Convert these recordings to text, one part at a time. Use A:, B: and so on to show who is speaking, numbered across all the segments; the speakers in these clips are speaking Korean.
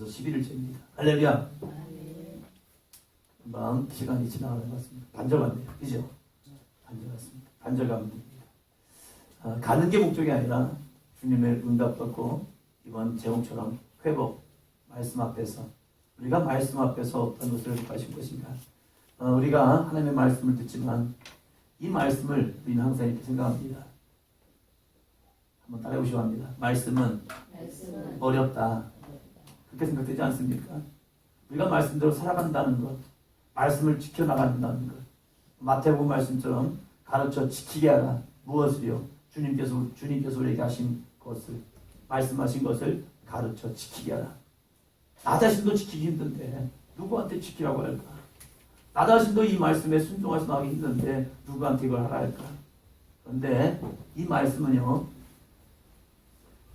A: 벌써 11일째입니다. 할렐루야. 금방 시간이 지나가는 것 같습니다. 반절 같네요. 그죠? 반절 같습니다. 반절 가면 됩니다. 가는 게 목적이 아니라 주님의 응답 받고 이번 제목처럼 회복, 말씀 앞에서 우리가 말씀 앞에서 어떤 것을 회복하신 것인가. 우리가 하나님의 말씀을 듣지만 이 말씀을 우리는 항상 이렇게 생각합니다. 한번 따라해보시기 합니다. 말씀은 어렵다. 그렇게 생각되지 않습니까? 우리가 말씀대로 살아간다는 것, 말씀을 지켜나간다는 것, 마태복음 말씀처럼 가르쳐 지키게 하라. 무엇을요? 주님께서 우리에게 하신 것을, 말씀하신 것을 가르쳐 지키게 하라. 나 자신도 지키기 힘든데 누구한테 지키라고 할까? 나 자신도 이 말씀에 순종해서 나가기 힘든데 누구한테 이걸 하라 할까? 그런데 이 말씀은요,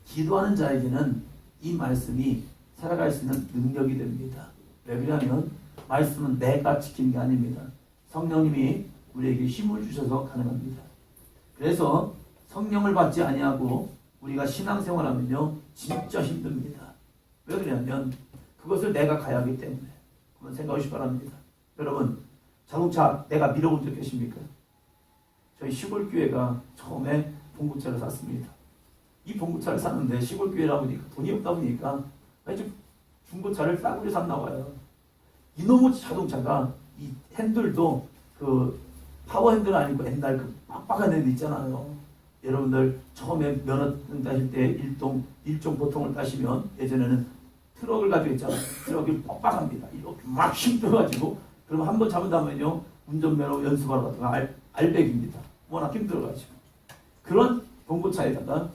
A: 기도하는 자에게는 이 말씀이 살아갈 수 있는 능력이 됩니다. 왜 그러냐면 말씀은 내가 지키는 게 아닙니다. 성령님이 우리에게 힘을 주셔서 가능합니다. 그래서 성령을 받지 아니하고 우리가 신앙생활하면요 진짜 힘듭니다. 왜 그러냐면 그것을 내가 가야 하기 때문에. 한번 생각하시기 바랍니다. 여러분, 자동차 내가 밀어본 적 계십니까? 저희 시골교회가 처음에 봉구차를 샀습니다. 이 봉구차를 샀는데 시골교회라 보니까 돈이 없다 보니까 아주 중고차를 싸구려 샀나 봐요. 이놈의 자동차가 이 핸들도 그 파워 핸들 아니고 옛날 그 빡빡한 핸들 있잖아요. 여러분들 처음에 면허증 따실 때 일종 보통을 따시면 예전에는 트럭을 가지고 있잖아요. 트럭이 빡빡합니다. 이렇게 막 힘들어가지고 그러면 한번 잡은다면요 운전면허 연습하러 갔다가 알백입니다. 워낙 힘들어가지고 그런 봉고차에다가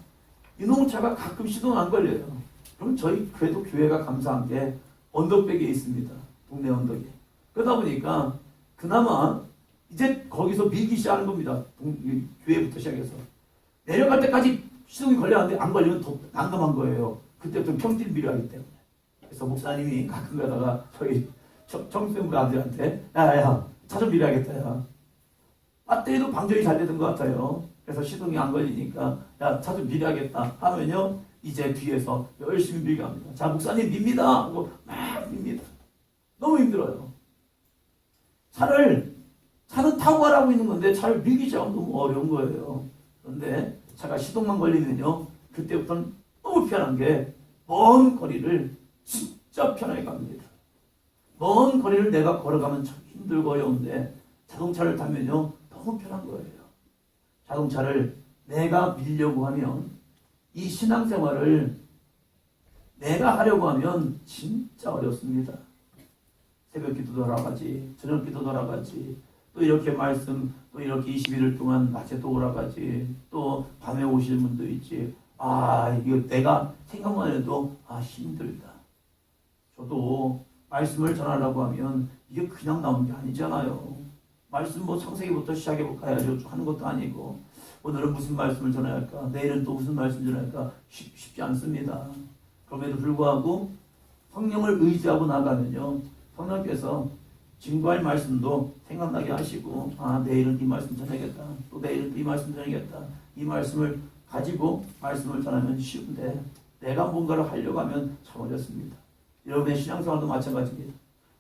A: 이놈의 차가 가끔 시동 안 걸려요. 그럼 저희 그래도 교회가 감사한 게 언덕백에 있습니다. 동네 언덕에. 그러다 보니까 그나마 이제 거기서 밀기 시작하는 겁니다. 교회부터 시작해서. 내려갈 때까지 시동이 걸려야하는데 안 걸리면 더 난감한 거예요. 그때부터 평지를 밀어야 하기 때문에. 그래서 목사님이 가끔 가다가 저희 청소년부 아들한테 야야 차 좀 밀어야겠다. 야. 배터리도 방전이 잘 되던 것 같아요. 그래서 시동이 안 걸리니까 야 차 좀 밀어야겠다 하면요 이제 뒤에서 열심히 밀게 합니다. 자 목사님 밉니다 하고 막 밉니다. 너무 힘들어요. 차는 타고 가라고 있는 건데 차를 밀기 시작하면 너무 어려운 거예요. 그런데 차가 시동만 걸리면요 그때부터는 너무 편한 게 먼 거리를 진짜 편하게 갑니다. 먼 거리를 내가 걸어가면 참 힘들고 어려운데 자동차를 타면요 너무 편한 거예요. 자동차를 내가 밀려고 하면 이 신앙생활을 내가 하려고 하면 진짜 어렵습니다. 새벽 기도도 하러 가지, 저녁 기도도 하러 가지, 또 이렇게 말씀, 또 이렇게 21일 동안 낮에 또 오라 가지, 또 밤에 오실 분도 있지. 이거 내가 생각만 해도 힘들다. 저도 말씀을 전하려고 하면 이게 그냥 나오는 게 아니잖아요. 말씀 창세기부터 시작해볼까요? 하는 것도 아니고 오늘은 무슨 말씀을 전해야 할까? 내일은 또 무슨 말씀을 전해야 할까? 쉽지 않습니다. 그럼에도 불구하고 성령을 의지하고 나가면요 성령께서 증거할 말씀도 생각나게 하시고 내일은 이 말씀 전하겠다. 또 내일은 또 이 말씀 전하겠다. 이 말씀을 가지고 말씀을 전하면 쉬운데 내가 뭔가를 하려고 하면 참 어렵습니다. 여러분의 신앙생활도 마찬가지입니다.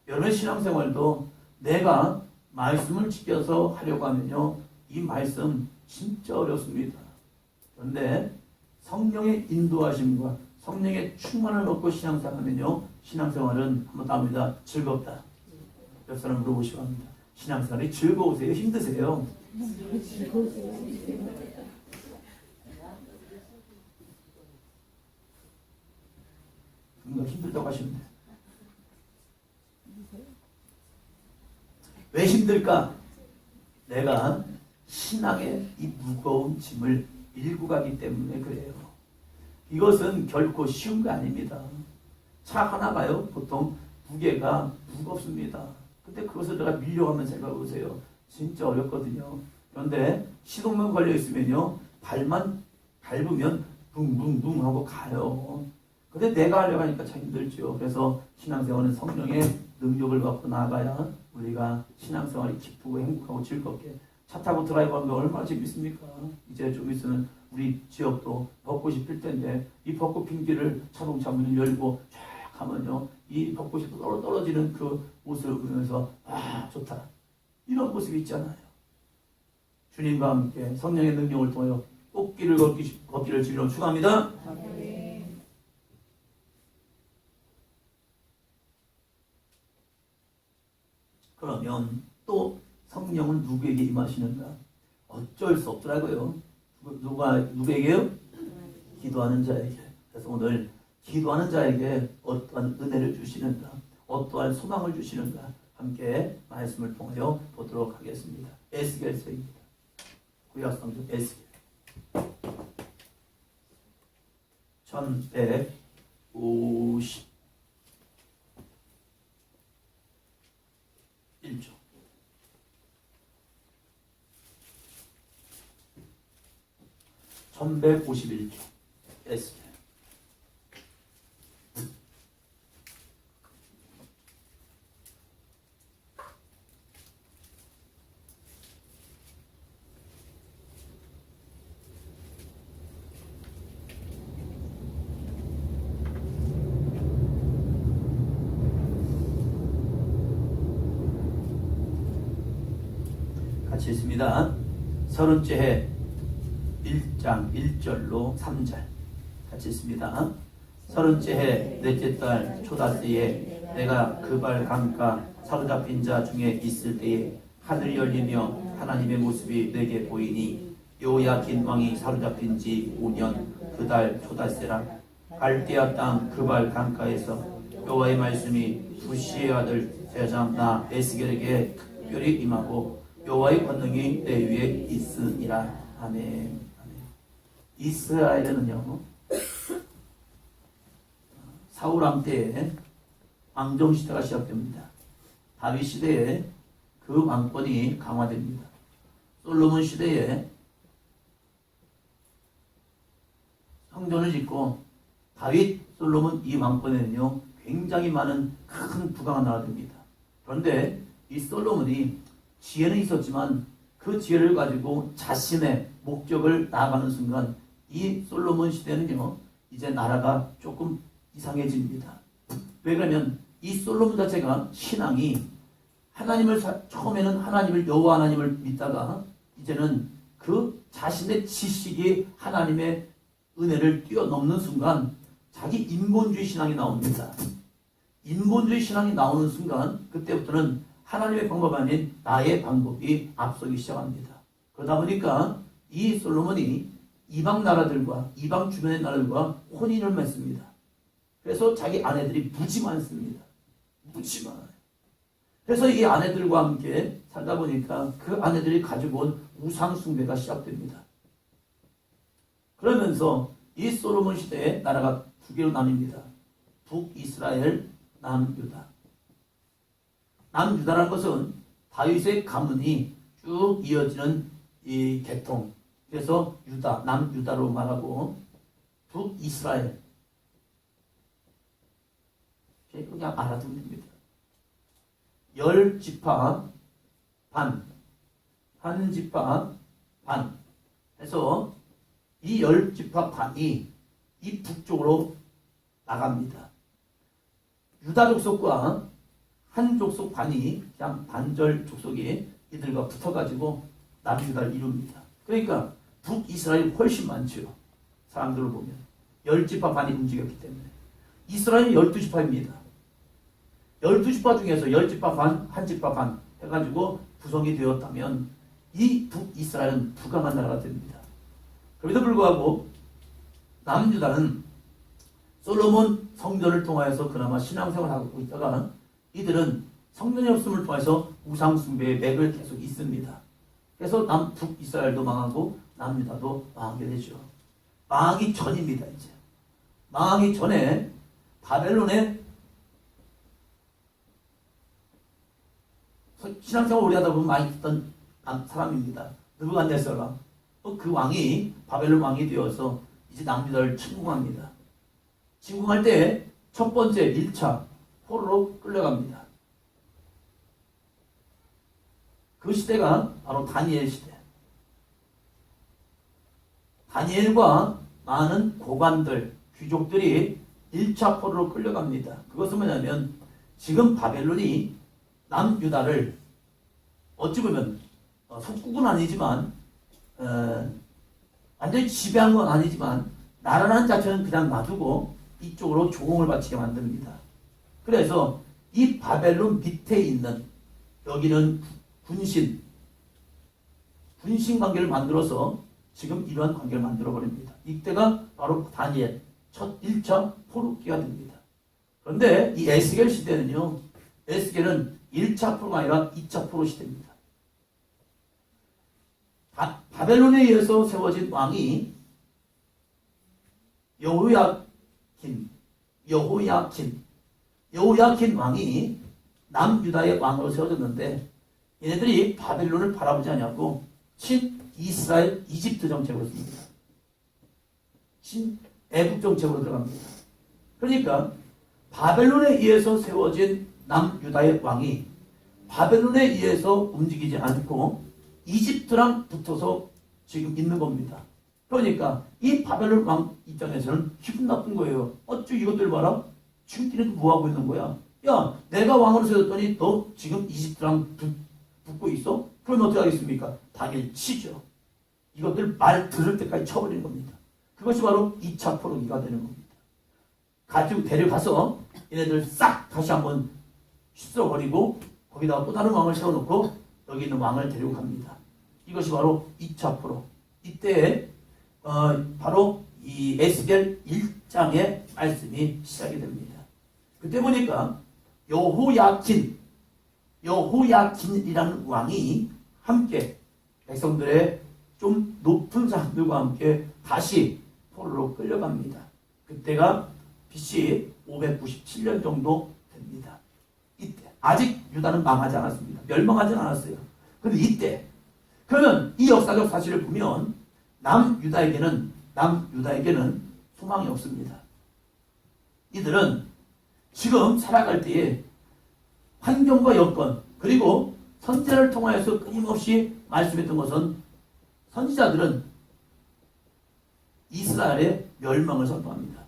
A: 여러분의 신앙생활도 내가 말씀을 지켜서 하려고 하면요 이 말씀 진짜 어렵습니다. 그런데 성령의 인도하심과 성령의 충만을 얻고 신앙생활하면요 신앙생활은 한번 답니다. 즐겁다. 옆 사람 물어보시기 합니다. 신앙생활이 즐거우세요? 힘드세요? 누군가 힘들다고 하시는데 왜 힘들까? 내가 신앙의 이 무거운 짐을 밀고 가기 때문에 그래요. 이것은 결코 쉬운 거 아닙니다. 차 하나가요 보통 무게가 무겁습니다. 근데 그것을 내가 밀려가면 생각해보세요. 진짜 어렵거든요. 그런데 시동만 걸려있으면요 발만 밟으면 붕붕붕 하고 가요. 근데 내가 하려고 하니까 참 힘들죠. 그래서 신앙생활은 성령의 능력을 받고 나아가야 우리가 신앙생활이 기쁘고 행복하고 즐겁게 차 타고 드라이브하는 거 얼마나 재밌습니까? 이제 좀 있으면 우리 지역도 벚꽃이 필 텐데 이 벚꽃 핀 길을 자동차 문을 열고 쫙 하면요, 이 벚꽃이 떨어지는 그 모습을 보면서 좋다, 이런 모습이 있잖아요. 주님과 함께 성령의 능력을 통하여 꽃길을 걷기를 주님으로 축원합니다. 그러면 또 성령은 누구에게 임하시는가? 어쩔 수 없더라고요. 누구에게요? 기도하는 자에게. 그래서 오늘 기도하는 자에게 어떠한 은혜를 주시는가, 어떠한 소망을 주시는가, 함께 말씀을 통하여 보도록 하겠습니다. 에스겔서입니다. 구약성경 에스겔 1151쪽 1151쪽 에스겔. 같이 있습니다. 30째 해 1장 1절로 3절 같이 있습니다. 30째 해 넷째 달 초다새에 내가 그발 강가 사로잡힌 자 중에 있을 때에 하늘이 열리며 하나님의 모습이 내게 보이니 요야긴 왕이 사로잡힌 지 5년 그 달 초다새라. 갈대아 땅 그발 강가에서 여호와의 말씀이 부시의 아들 제사장 나 에스겔에게 특별히 임하고 여호와의 권능이 내 위에 있으니라. 아멘. 이스라엘에는요, 사울 왕 때에 왕정 시대가 시작됩니다. 다윗 시대에 그 왕권이 강화됩니다. 솔로몬 시대에 성전을 짓고 다윗, 솔로몬 이 왕권에는요 굉장히 많은 큰 부가가 나와됩니다. 그런데 이 솔로몬이 지혜는 있었지만 그 지혜를 가지고 자신의 목적을 나아가는 순간 이 솔로몬 시대는요 이제 나라가 조금 이상해집니다. 왜 그러면 이 솔로몬 자체가 신앙이 하나님을 처음에는 하나님을 여호와 하나님을 믿다가 이제는 그 자신의 지식이 하나님의 은혜를 뛰어넘는 순간 자기 인본주의 신앙이 나옵니다. 인본주의 신앙이 나오는 순간 그때부터는 하나님의 방법 아닌 나의 방법이 앞서기 시작합니다. 그러다 보니까 이 솔로몬이 이방 나라들과 이방 주변의 나라들과 혼인을 맺습니다. 그래서 자기 아내들이 무지 많습니다. 무지 많아요. 그래서 이 아내들과 함께 살다 보니까 그 아내들이 가지고 온 우상 숭배가 시작됩니다. 그러면서 이 솔로몬 시대에 나라가 두 개로 나뉩니다. 북이스라엘, 남유다. 남유다라는 것은 다윗의 가문이 쭉 이어지는 이 계통. 그래서 유다, 남유다로 말하고 북이스라엘. 그냥 알아두면 됩니다. 10지파 반, 한 지파 반 해서 이 10지파 반이 이 북쪽으로 나갑니다. 유다 족속과 한 족속 반이 그냥 반절 족속이 이들과 붙어가지고 남유다를 이룹니다. 그러니까 북이스라엘이 훨씬 많죠. 사람들을 보면 10지파 반이 움직였기 때문에 이스라엘은 12지파입니다. 12지파 중에서 10지파 반, 한 지파 반 해가지고 구성이 되었다면 이 북이스라엘은 부강한 나라가 됩니다. 그럼에도 불구하고 남유다는 솔로몬 성전을 통하여서 그나마 신앙생활을 하고 있다가 이들은 성전이 없음을 통해서 우상숭배의 맥을 계속 있습니다. 그래서 북이스라엘도 망하고 남유다도 망하게 되죠. 망하기 전입니다. 이제 망하기 전에 바벨론에 신앙생활 오래 하다 보면 많이 듣던 사람입니다. 느부갓네살. 그 왕이 바벨론 왕이 되어서 이제 남유다를 침공합니다. 침공할 때 첫 번째 1차 포로로 끌려갑니다. 그 시대가 바로 다니엘 시대. 다니엘과 많은 고관들, 귀족들이 1차 포로로 끌려갑니다. 그것은 뭐냐면 지금 바벨론이 남유다를 어찌 보면 속국은 아니지만 완전히 지배한 건 아니지만 나라라는 자체는 그냥 놔두고 이쪽으로 조공을 바치게 만듭니다. 그래서 이 바벨론 밑에 있는 여기는 군신 관계를 만들어서 지금 이러한 관계를 만들어 버립니다. 이때가 바로 다니엘 첫 1차 포로기가 됩니다. 그런데 이 에스겔 시대는요, 에스겔은 1차 포로가 아니라 2차 포로 시대입니다. 바벨론에 의해서 세워진 왕이 여호야킨 왕이 남유다의 왕으로 세워졌는데 얘네들이 바벨론을 바라보지 않냐고 친이스라엘 이집트 정책으로 씁니다. 친애국 정책으로 들어갑니다. 그러니까 바벨론에 의해서 세워진 남유다의 왕이 바벨론에 의해서 움직이지 않고 이집트랑 붙어서 지금 있는 겁니다. 그러니까 이 바벨론 왕 입장에서는 기분 나쁜 거예요. 어쭈 이것들 봐라. 지금 니네도 뭐하고 있는 거야. 야, 내가 왕으로 세웠더니 너 지금 이집트랑 붙고 있어? 그러면 어떻게 하겠습니까? 당연히 치죠. 이것들 말 들을 때까지 쳐버리는 겁니다. 그것이 바로 2차 포로기가 되는 겁니다. 가지고 데려가서 얘네들 싹 다시 한번 씻어버리고 거기다가 또 다른 왕을 세워놓고 여기 있는 왕을 데리고 갑니다. 이것이 바로 2차 포로. 이때 바로 이 에스겔 1장의 말씀이 시작이 됩니다. 그때 보니까 여호야킨이라는 왕이 함께 백성들의 좀 높은 사람들과 함께 다시 포로로 끌려갑니다. 그때가 BC 597년 정도 됩니다. 이때 아직 유다는 망하지 않았습니다. 멸망하지 않았어요. 그런데 이때 그러면 이 역사적 사실을 보면 남유다에게는 소망이 없습니다. 이들은 지금 살아갈 때에 환경과 여건 그리고 선지자를 통하여서 끊임없이 말씀했던 것은 선지자들은 이스라엘의 멸망을 선포합니다.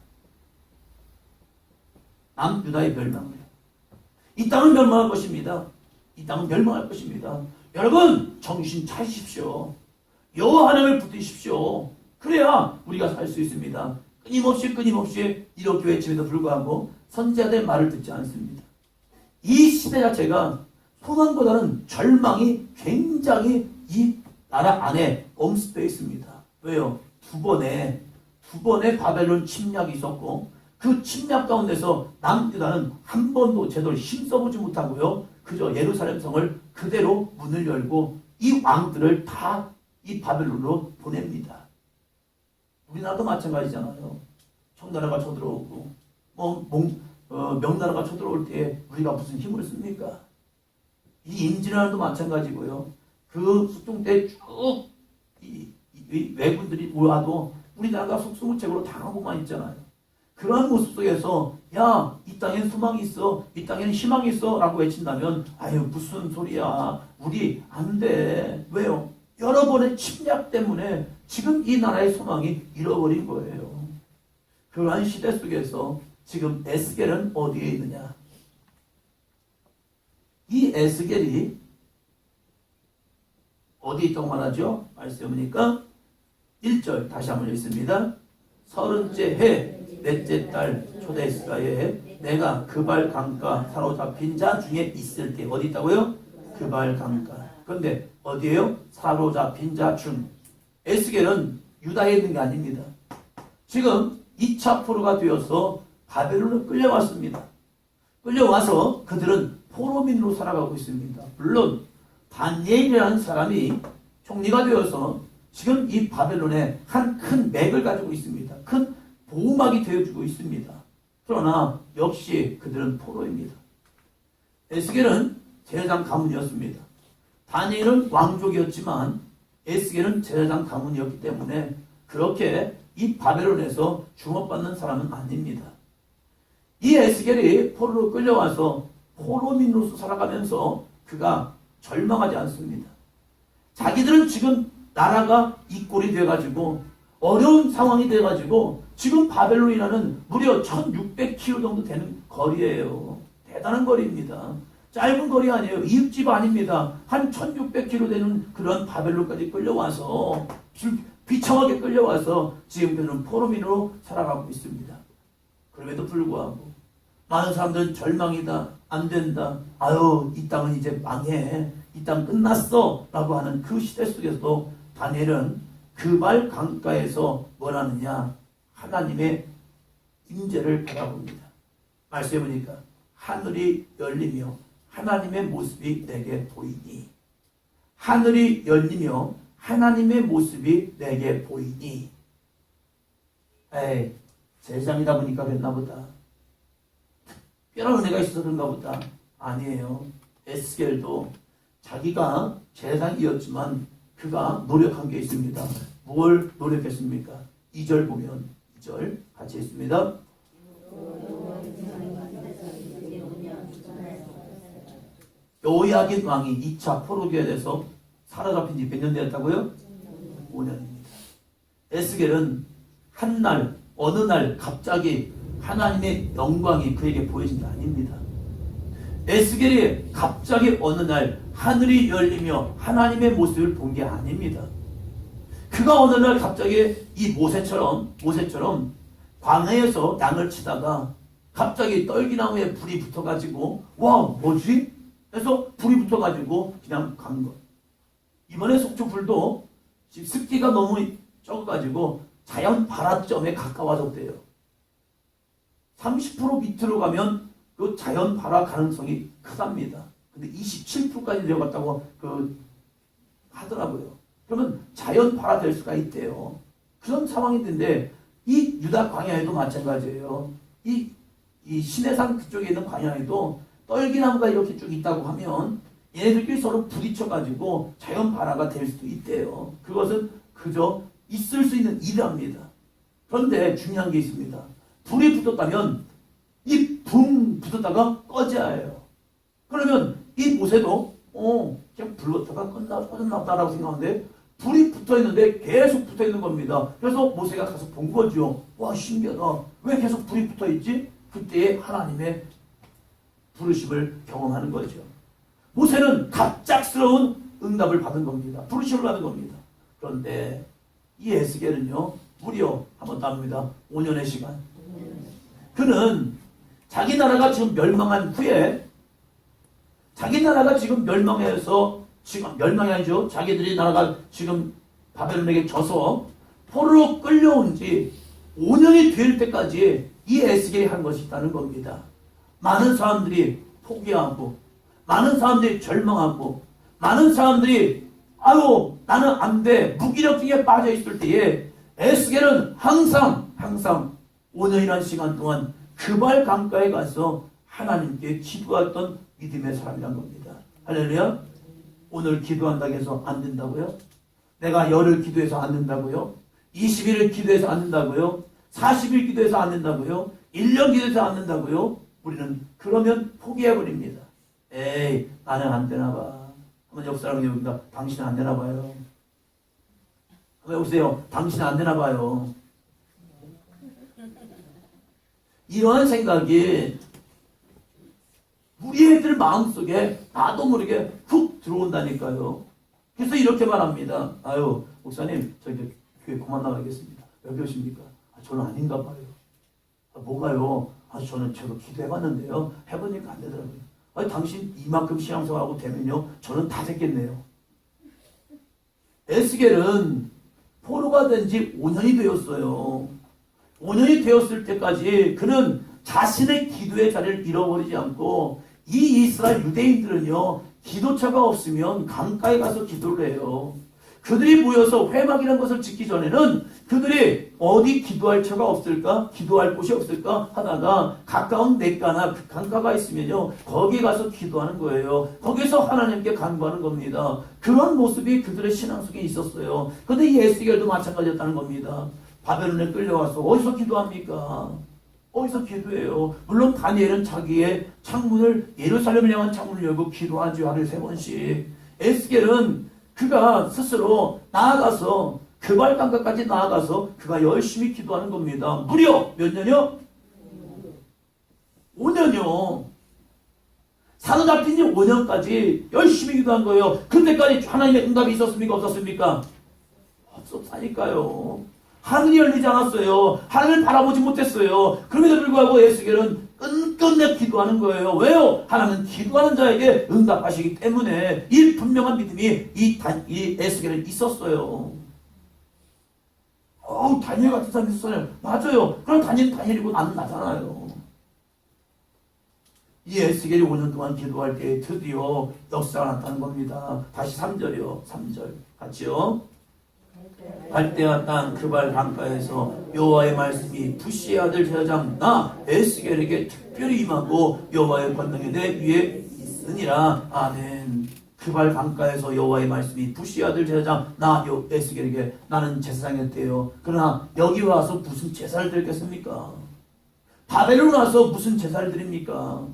A: 남유다의 멸망을. 이 땅은 멸망할 것입니다. 이 땅은 멸망할 것입니다. 여러분 정신 차리십시오. 여호와 하나님을 붙드십시오. 그래야 우리가 살 수 있습니다. 끊임없이 이렇게 외침에도 불구하고 선지자들의 말을 듣지 않습니다. 이 시대 자체가 소망보다는 절망이 굉장히 이 나라 안에 엄습되어 있습니다. 왜요? 두 번의 바벨론 침략이 있었고 그 침략 가운데서 남유다는 한 번도 제대로 힘써보지 못하고요. 그저 예루살렘 성을 그대로 문을 열고 이 왕들을 다 이 바벨론으로 보냅니다. 우리나라도 마찬가지잖아요. 청나라가 쳐들어오고 명나라가 쳐들어올 때 우리가 무슨 힘을 씁니까? 이 임진왜란도 마찬가지고요. 그 숙종 때 쭉 외군들이 와도 우리나라가 속수무책으로 당하고만 있잖아요. 그러한 모습 속에서 야, 이 땅에는 소망이 있어, 이 땅에는 희망이 있어 라고 외친다면 아유 무슨 소리야, 우리 안 돼. 왜요? 여러 번의 침략 때문에 지금 이 나라의 소망이 잃어버린 거예요. 그러한 시대 속에서 지금 에스겔은 어디에 있느냐? 이 에스겔이 어디에 있다고 말하죠? 말씀해 보니까 1절 다시 한번 읽습니다. 30째 해 넷째 달 초대스가에 내가 그발 강가 사로잡힌 자 중에 있을 때 어디 있다고요? 그발 강가. 그런데 어디에요? 사로잡힌 자 중. 에스겔은 유다에 있는 게 아닙니다. 지금 2차 포로가 되어서 바벨론으로 끌려왔습니다. 끌려와서 그들은 포로민으로 살아가고 있습니다. 물론 다니엘이라는 사람이 총리가 되어서 지금 이 바벨론에 한 큰 맥을 가지고 있습니다. 큰 보호막이 되어주고 있습니다. 그러나 역시 그들은 포로입니다. 에스겔은 제사장 가문이었습니다. 다니엘은 왕족이었지만 에스겔은 제사장 가문이었기 때문에 그렇게 이 바벨론에서 주목받는 사람은 아닙니다. 이 에스겔이 포로로 끌려와서 포로민으로서 살아가면서 그가 절망하지 않습니다. 자기들은 지금 나라가 이 꼴이 돼가지고 어려운 상황이 돼가지고 지금 바벨론이라는 무려 1600km 정도 되는 거리예요. 대단한 거리입니다. 짧은 거리 아니에요. 이웃집 아닙니다. 한 1600km 되는 그런 바벨론까지 끌려와서 비참하게 끌려와서 지금 그는 포로민으로 살아가고 있습니다. 그럼에도 불구하고 많은 사람들은 절망이다, 안 된다, 아유 이 땅은 이제 망해, 이 땅 끝났어 라고 하는 그 시대 속에서도 다니엘은 그말 강가에서 뭘 하느냐, 하나님의 임재를 바라봅니다. 말씀해 보니까 하늘이 열리며 하나님의 모습이 내게 보이니, 하늘이 열리며 하나님의 모습이 내게 보이니. 에이, 세상이다 보니까 그랬나 보다. 특별한 은혜가 있어서 그런가 보다. 아니에요. 에스겔도 자기가 세상이었지만 그가 노력한 게 있습니다. 뭘 노력했습니까? 2절 보면 2절 같이 있습니다. 요야긴 왕이 2차 포로기에 대해서 사로잡힌 지 몇 년 되었다고요? 5년입니다. 에스겔은 한 날, 어느 날 갑자기 하나님의 영광이 그에게 보여진 게 아닙니다. 에스겔이 갑자기 어느 날 하늘이 열리며 하나님의 모습을 본 게 아닙니다. 그가 어느 날 갑자기 이 모세처럼 광야에서 양을 치다가 갑자기 떨기나무에 불이 붙어가지고 와 뭐지? 해서 불이 붙어가지고 그냥 간 거. 이번에 속초불도 습기가 너무 적어가지고 자연 발화점에 가까워졌대요. 30% 밑으로 가면 그 자연 발화 가능성이 크답니다. 근데 27%까지 내려갔다고 하더라고요. 그러면 자연 발화될 수가 있대요. 그런 상황이 있는데 이 유다 광야에도 마찬가지예요. 이 시내산 그쪽에 있는 광야에도 떨기나무가 이렇게 쭉 있다고 하면 얘네들끼리 서로 부딪혀가지고 자연 발화가 될 수도 있대요. 그것은 그저 있을 수 있는 일이랍니다. 그런데 중요한 게 있습니다. 불이 붙었다면 이 붕 붙었다가 꺼져요. 그러면 이 모세도 그냥 불렀다가 꺼졌나 보다라고 생각하는데 불이 붙어있는데 계속 붙어있는 겁니다. 그래서 모세가 가서 본 거죠. 와 신기하다. 왜 계속 불이 붙어있지? 그때 하나님의 부르심을 경험하는 거죠. 모세는 갑작스러운 응답을 받은 겁니다. 부르심을 받은 겁니다. 그런데 이 에스겔은요 무려 한번 답니다. 5년의 시간. 그는 자기 나라가 지금 멸망한 후에 자기 나라가 지금 멸망해서 지금 멸망이 아니죠. 자기들이 나라가 지금 바벨론에게 져서 포로로 끌려온 지 5년이 될 때까지 이 에스겔이 한 것이 있다는 겁니다. 많은 사람들이 포기하고 많은 사람들이 절망하고 많은 사람들이 아유 나는 안 돼 무기력증에 빠져 있을 때에 에스겔은 항상 5년이라는 시간 동안 그발 강가에 가서 하나님께 기도했던 믿음의 사람이란 겁니다. 할렐루야. 오늘 기도한다고 해서 안 된다고요? 내가 열흘 기도해서 안 된다고요? 20일을 기도해서 안 된다고요? 40일 기도해서 안 된다고요? 1년 기도해서 안 된다고요? 우리는 그러면 포기해버립니다. 에이 나는 안 되나봐. 한번 옆 사람이 여기다 당신은 안 되나봐요. 한번 여보세요. 당신은 안 되나봐요. 이러한 생각이 우리 애들 마음속에 나도 모르게 훅 들어온다니까요. 그래서 이렇게 말합니다. 아유 목사님 저기 교회 그만 나가겠습니다. 왜 그러십니까? 저는 아닌가 봐요. 뭐가요? 저도 기도해봤는데요. 해보니까 안 되더라고요. 당신 이만큼 신앙생활하고 되면요. 저는 다 됐겠네요. 에스겔은 포로가 된 지 5년이 되었어요. 5년이 되었을 때까지 그는 자신의 기도의 자리를 잃어버리지 않고 이 이스라엘 유대인들은요. 기도처가 없으면 강가에 가서 기도를 해요. 그들이 모여서 회막이라는 것을 짓기 전에는 그들이 어디 기도할 처가 없을까? 기도할 곳이 없을까? 하다가 가까운 냇가나 그 강가가 있으면요. 거기 가서 기도하는 거예요. 거기서 하나님께 간구하는 겁니다. 그런 모습이 그들의 신앙 속에 있었어요. 그런데 이 에스겔도 마찬가지였다는 겁니다. 바벨론에 끌려와서 어디서 기도합니까? 어디서 기도해요? 물론 다니엘은 자기의 창문을 예루살렘을 향한 창문을 열고 기도하죠. 하루에 3번씩. 에스겔은 그가 스스로 나아가서 그발 강가까지 나아가서 그가 열심히 기도하는 겁니다. 무려 몇 년이요? 5년이요. 사로잡힌 지 5년까지 열심히 기도한 거예요. 그때까지 하나님의 응답이 있었습니까? 없었습니까? 없었다니까요. 하늘이 열리지 않았어요. 하늘을 바라보지 못했어요. 그럼에도 불구하고 에스겔은 끝끝내 기도하는 거예요. 왜요? 하나님은 기도하는 자에게 응답하시기 때문에 이 분명한 믿음이 이 에스겔은 있었어요. 다니엘 같은 사람이 있었어요. 맞아요. 그럼 다니엘이고 나는 나잖아요. 이 에스겔이 5년 동안 기도할 때 드디어 역사가 나타난 겁니다. 다시 3절이요. 3절 같이요. 갈대아 땅 그발 강가에서 여호와의 말씀이 부시의 아들 제사장 나 에스겔에게 특별히 임하고 여호와의 권능이 내 위에 있으니라. 아멘. 그발 강가에서 여호와의 말씀이 부시의 아들 제사장 나 에스겔에게 나는 제사장이었대요. 그러나 여기 와서 무슨 제사를 드리겠습니까? 바벨론 와서 무슨 제사를 드립니까?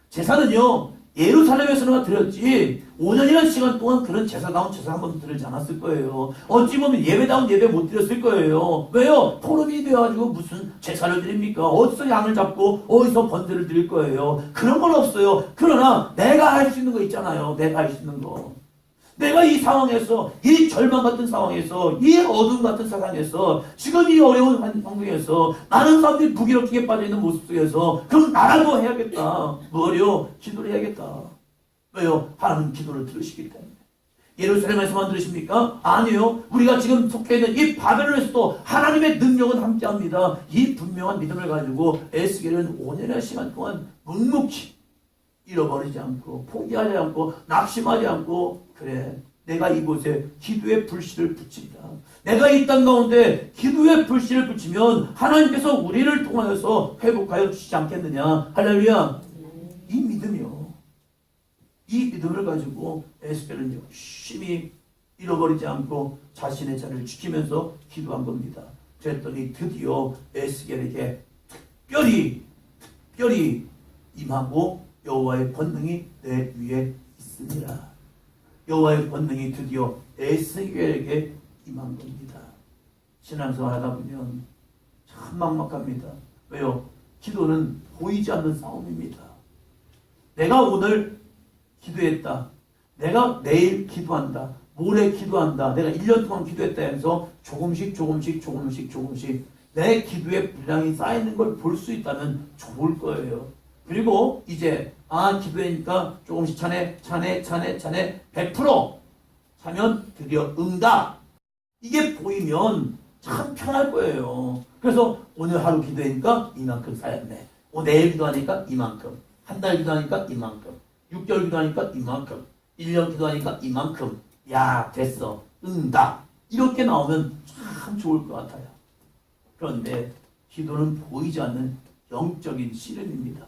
A: 제사는요 예루살렘에서나 드렸지 5년이라는 시간 동안 그런 제사다운 제사 한 번도 드리지 않았을 거예요. 어찌 보면 예배다운 예배 못 드렸을 거예요. 왜요? 토름이 되어가지고 무슨 제사를 드립니까? 어디서 양을 잡고 어디서 번제를 드릴 거예요? 그런 건 없어요. 그러나 내가 할 수 있는 거 있잖아요. 내가 할 수 있는 거. 내가 이 상황에서, 이 절망 같은 상황에서, 이 어둠 같은 상황에서, 지금 이 어려운 환경에서, 많은 사람들이 무기력하게 빠져있는 모습 속에서, 그럼 나라도 해야겠다. 뭐요? 기도를 해야겠다. 왜요? 하나님 기도를 들으시기 때문에. 예루살렘에서만 들으십니까? 아니요. 우리가 지금 속해 있는 이 바벨론에서도 하나님의 능력은 함께합니다. 이 분명한 믿음을 가지고 에스겔은 5년의 시간 동안 묵묵히 잃어버리지 않고 포기하지 않고 낙심하지 않고 그래 내가 이곳에 기도의 불씨를 붙인다. 내가 이 땅 가운데 기도의 불씨를 붙이면 하나님께서 우리를 통하여서 회복하여 주시지 않겠느냐. 할렐루야. 이 믿음이요. 이 믿음을 가지고 에스겔은 열심히 잃어버리지 않고 자신의 자리를 지키면서 기도한 겁니다. 그랬더니 드디어 에스겔에게 특별히 임하고 여호와의 권능이 내 위에 있으니라. 여호와의 권능이 드디어 에스겔에게 임한 겁니다. 신앙생활 하다 보면 참 막막합니다. 왜요? 기도는 보이지 않는 싸움입니다. 내가 오늘 기도했다. 내가 내일 기도한다. 모레 기도한다. 내가 1년 동안 기도했다 해서 조금씩 내 기도의 분량이 쌓이는 걸 볼 수 있다면 좋을 거예요. 그리고 이제 기도하니까 조금씩 차네 100% 차면 드디어 응답. 이게 보이면 참 편할 거예요. 그래서 오늘 하루 기도하니까 이만큼 쌓였네. 내일 기도하니까 이만큼. 한 달 기도하니까 이만큼. 6개월 기도하니까 이만큼. 1년 기도하니까 이만큼. 야 됐어. 응답. 이렇게 나오면 참 좋을 것 같아요. 그런데 기도는 보이지 않는 영적인 시련입니다.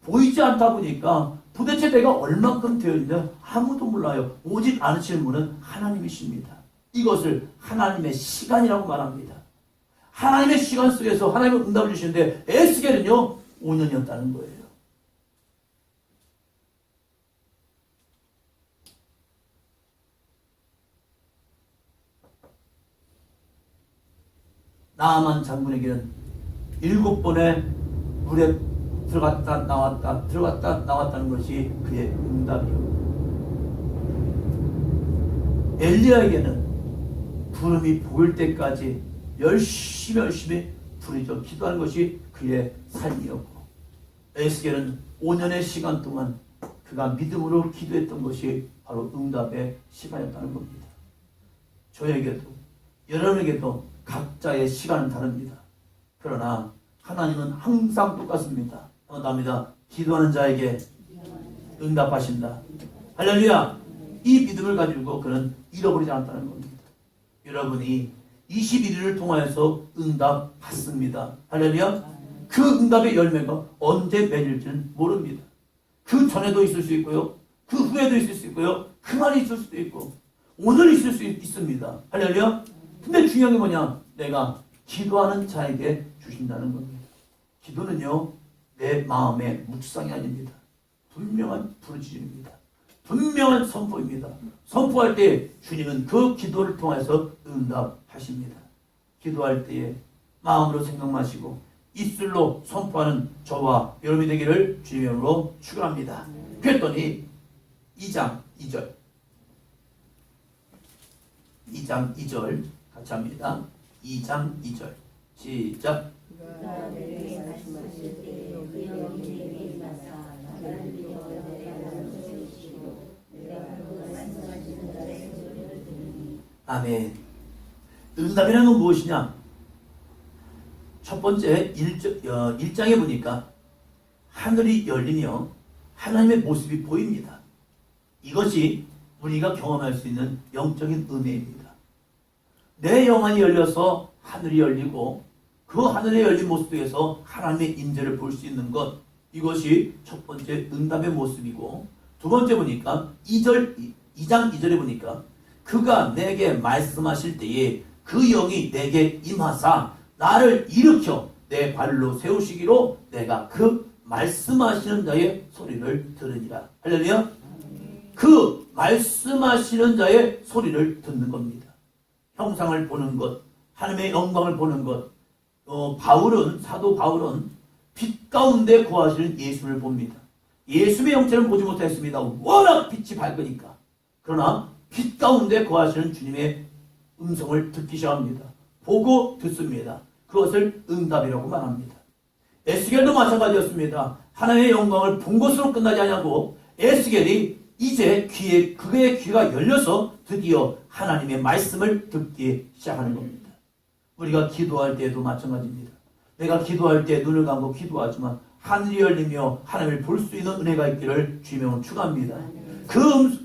A: 보이지 않다 보니까 도대체 내가 얼만큼 되었냐 아무도 몰라요. 오직 아시는 분은 하나님이십니다. 이것을 하나님의 시간이라고 말합니다. 하나님의 시간 속에서 하나님의 응답을 주시는데 에스겔은요 5년이었다는 거예요. 나아만 장군에게는 7번의 물에 들어갔다 나왔다는 것이 그의 응답이요. 엘리야에게는 구름이 보일 때까지 열심히 부르짖어 기도하는 것이 그의 삶이었고, 에스겔은 5년의 시간 동안 그가 믿음으로 기도했던 것이 바로 응답의 시간이었다는 겁니다. 저에게도 여러분에게도 각자의 시간은 다릅니다. 그러나 하나님은 항상 똑같습니다. 답니다. 기도하는 자에게 응답하신다. 할렐루야. 이 믿음을 가지고 그는 잃어버리지 않았다는 겁니다. 여러분이 21일을 통하여서 응답 받습니다. 할렐루야. 그 응답의 열매가 언제 맺을지는 모릅니다. 그 전에도 있을 수 있고요. 그 후에도 있을 수 있고요. 그날이 있을 수도 있고 오늘 있을 수 있습니다. 할렐루야. 근데 중요한 게 뭐냐? 내가 기도하는 자에게 주신다는 겁니다. 기도는요 내 마음의 묵상이 아닙니다. 분명한 부르짖음입니다. 분명한 선포입니다. 선포할 때 주님은 그 기도를 통해서 응답하십니다. 기도할 때에 마음으로 생각마시고 입술로 선포하는 저와 여러분이 되기를 주님의 이름으로 축원합니다. 그랬더니 2장 2절 2장 2절 같이 합니다. 2장 2절 시작. 아멘. 응답이라는 건 무엇이냐? 첫 번째 1장에 보니까 하늘이 열리며 하나님의 모습이 보입니다. 이것이 우리가 경험할 수 있는 영적인 은혜입니다. 내 영안이 열려서 하늘이 열리고 그 하늘에 열린 모습 속에서 하나님의 임재를 볼 수 있는 것, 이것이 첫 번째 응답의 모습이고, 두 번째 보니까 2장 2절에 보니까 그가 내게 말씀하실 때에 그 영이 내게 임하사 나를 일으켜 내 발로 세우시기로 내가 그 말씀하시는 자의 소리를 들으니라. 할렐루야. 그 말씀하시는 자의 소리를 듣는 겁니다. 형상을 보는 것, 하나님의 영광을 보는 것. 사도 바울은 빛 가운데 거하시는 예수를 봅니다. 예수의 형체는 보지 못했습니다. 워낙 빛이 밝으니까. 그러나 빛 가운데 거하시는 주님의 음성을 듣기 시작합니다. 보고 듣습니다. 그것을 응답이라고 말합니다. 에스겔도 마찬가지였습니다. 하나님의 영광을 본 것으로 끝나지 않냐고 에스겔이 이제 그의 귀가 열려서 드디어 하나님의 말씀을 듣기 시작하는 겁니다. 우리가 기도할 때에도 마찬가지입니다. 내가 기도할 때 눈을 감고 기도하지만 하늘이 열리며 하나님을 볼 수 있는 은혜가 있기를 주님으로 축원합니다. 그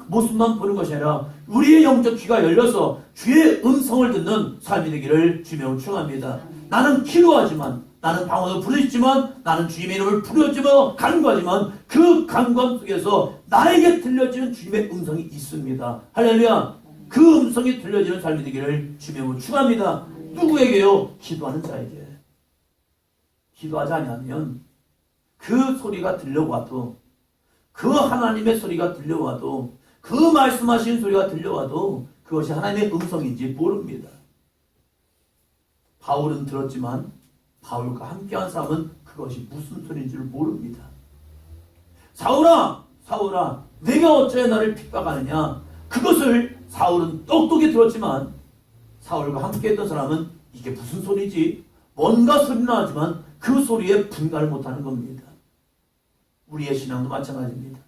A: 모습만 보는 것이 아니라 우리의 영적 귀가 열려서 주의 음성을 듣는 삶이 되기를 주님으로 축원합니다. 나는 기도하지만, 나는 방언을 부르짖지만, 나는 주님의 이름을 부르짖어 간구하지만 그 간구함 속에서 나에게 들려지는 주님의 음성이 있습니다. 할렐루야. 그 음성이 들려지는 삶이 되기를 주님으로 축원합니다. 누구에게요? 기도하는 자에게. 기도하지 않으면 그 소리가 들려와도, 그 하나님의 소리가 들려와도, 그 말씀하시는 소리가 들려와도 그것이 하나님의 음성인지 모릅니다. 바울은 들었지만 바울과 함께한 사람은 그것이 무슨 소리인지를 모릅니다. 사울아, 사울아, 내가 어찌 나를 핍박하느냐? 그것을 사울은 똑똑히 들었지만 사울과 함께했던 사람은 이게 무슨 소리지? 뭔가 소리는 하지만 그 소리에 분간을 못하는 겁니다. 우리의 신앙도 마찬가지입니다.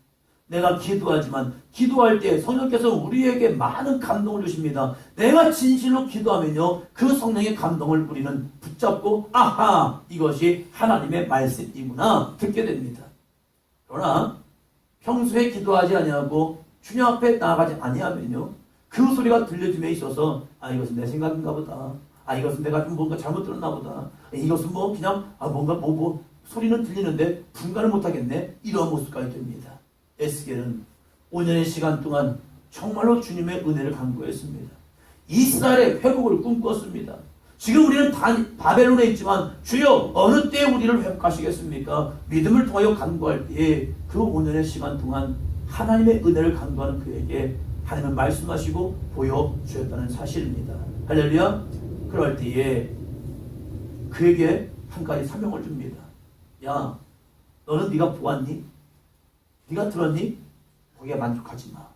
A: 내가 기도하지만 기도할 때 성령께서 우리에게 많은 감동을 주십니다. 내가 진실로 기도하면요, 그 성령의 감동을 우리는 붙잡고 아하, 이것이 하나님의 말씀이구나 듣게 됩니다. 그러나 평소에 기도하지 아니하고 주님 앞에 나아가지 아니하면요, 그 소리가 들려짐에 있어서 이것은 내 생각인가 보다, 이것은 내가 좀 뭔가 잘못 들었나 보다, 이것은 뭐 그냥 뭔가 소리는 들리는데 분간을 못하겠네, 이런 모습까지 됩니다. 에스겔은 5년의 시간 동안 정말로 주님의 은혜를 간구했습니다. 이스라엘의 회복을 꿈꿨습니다. 지금 우리는 바벨론에 있지만 주여 어느 때에 우리를 회복하시겠습니까? 믿음을 통하여 간구할 때에 그 5년의 시간 동안 하나님의 은혜를 간구하는 그에게 하나님은 말씀하시고 보여주셨다는 사실입니다. 할렐루야. 그럴 때에 그에게 한 가지 사명을 줍니다. 야, 너는 네가 보았니? 네가 들었니? 거기에 만족하지 마.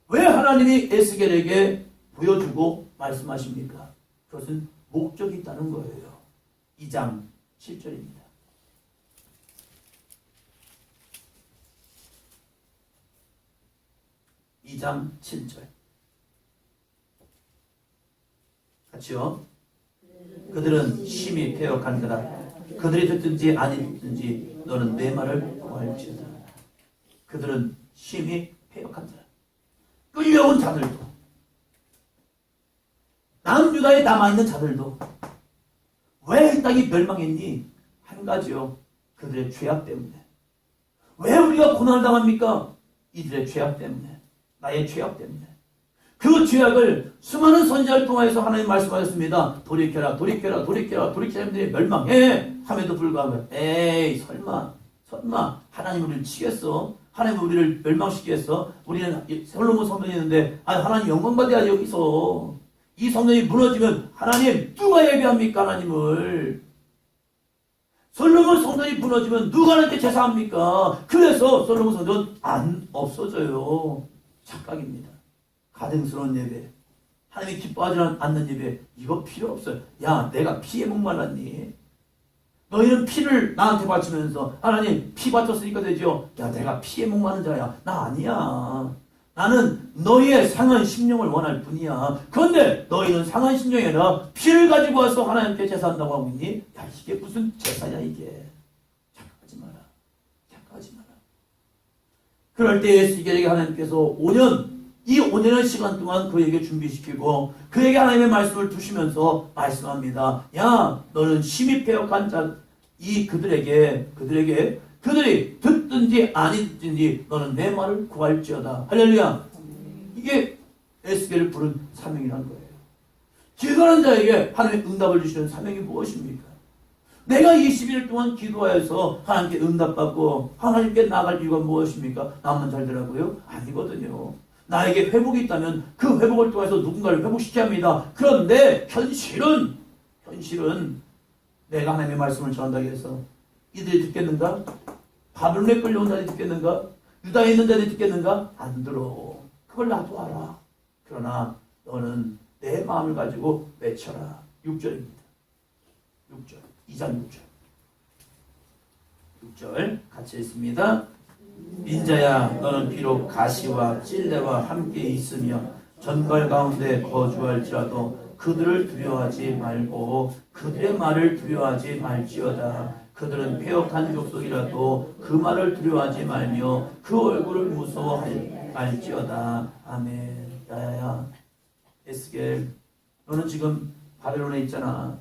A: 왜 하나님이 에스겔에게 보여주고 말씀하십니까? 그것은 목적이 있다는 거예요. 2장 7절입니다. 2장 7절 같이요. 그들은 심히 패역한다라. 그들이 듣든지 아니 듣든지 너는 내 말을 구할지어다. 그들은 심히 패역한다라. 끌려온 자들도, 남유다에 남아있는 자들도 왜 이 땅이 멸망했니? 한 가지요. 그들의 죄악 때문에. 왜 우리가 고난을 당합니까? 이들의 죄악 때문에. 나의 죄악 때문에. 그 죄악을 수많은 선지자를 통해서 하나님 말씀하셨습니다. 돌이켜라, 돌이켜라, 돌이켜라, 돌이켜라들이 멸망해 함에도 불구하고 에이 설마 하나님 우리를 치겠어? 하나님은 우리를 멸망시키기 위해서 우리는 솔로몬 성전이 있는데 하나님 영광 받아야지. 여기서 이 성전이 무너지면 하나님 누가 예배합니까? 하나님을. 솔로몬 성전이 무너지면 누가 하나님께 제사합니까? 그래서 솔로몬 성전 안 없어져요. 착각입니다. 가증스러운 예배, 하나님이 기뻐하지 않는 예배, 이거 필요 없어요. 야, 내가 피에 목말랐니? 너희는 피를 나한테 바치면서 하나님 피 바쳤으니까 되죠. 야, 내가 피에 목마른 자야. 나 아니야. 나는 너희의 상한 심령을 원할 뿐이야. 그런데 너희는 상한 심령이 아니라 피를 가지고 와서 하나님께 제사한다고 하고 있니? 야, 이게 무슨 제사냐 이게. 착각하지 마라. 착각하지 마라. 그럴 때 에스겔에게 하나님께서 이 5년의 시간 동안 그에게 준비시키고 그에게 하나님의 말씀을 두시면서 말씀합니다. 야, 너는 심히 패역한 자, 그들이 듣든지 아니 듣든지 너는 내 말을 구할지어다. 할렐루야. 이게 에스겔을 부른 사명이라는 거예요. 기도하는 자에게 하나님의 응답을 주시는 사명이 무엇입니까? 내가 20일 동안 기도하여서 하나님께 응답받고 하나님께 나아갈 이유가 무엇입니까? 나만 잘 되라고요? 아니거든요. 나에게 회복이 있다면 그 회복을 통해서 누군가를 회복시켜야 합니다. 그런데 현실은 내가 하나님의 말씀을 전한다고 해서 이들이 듣겠는가? 바벨론에 끌려온 자들이 듣겠는가? 유다에 있는 자들이 듣겠는가? 안 들어. 그걸 나도 알아. 그러나 너는 내 마음을 가지고 외쳐라. 6절입니다. 6절. 2장 6절. 6절 같이 읽습니다. 인자야, 너는 비록 가시와 찔레와 함께 있으며 전갈 가운데 거주할지라도 그들을 두려워하지 말고 그들의 말을 두려워하지 말지어다. 그들은 패역한 족속이라도 그 말을 두려워하지 말며 그 얼굴을 무서워하지 말지어다. 아멘. 야야야, 에스겔, 너는 지금 바벨론에 있잖아.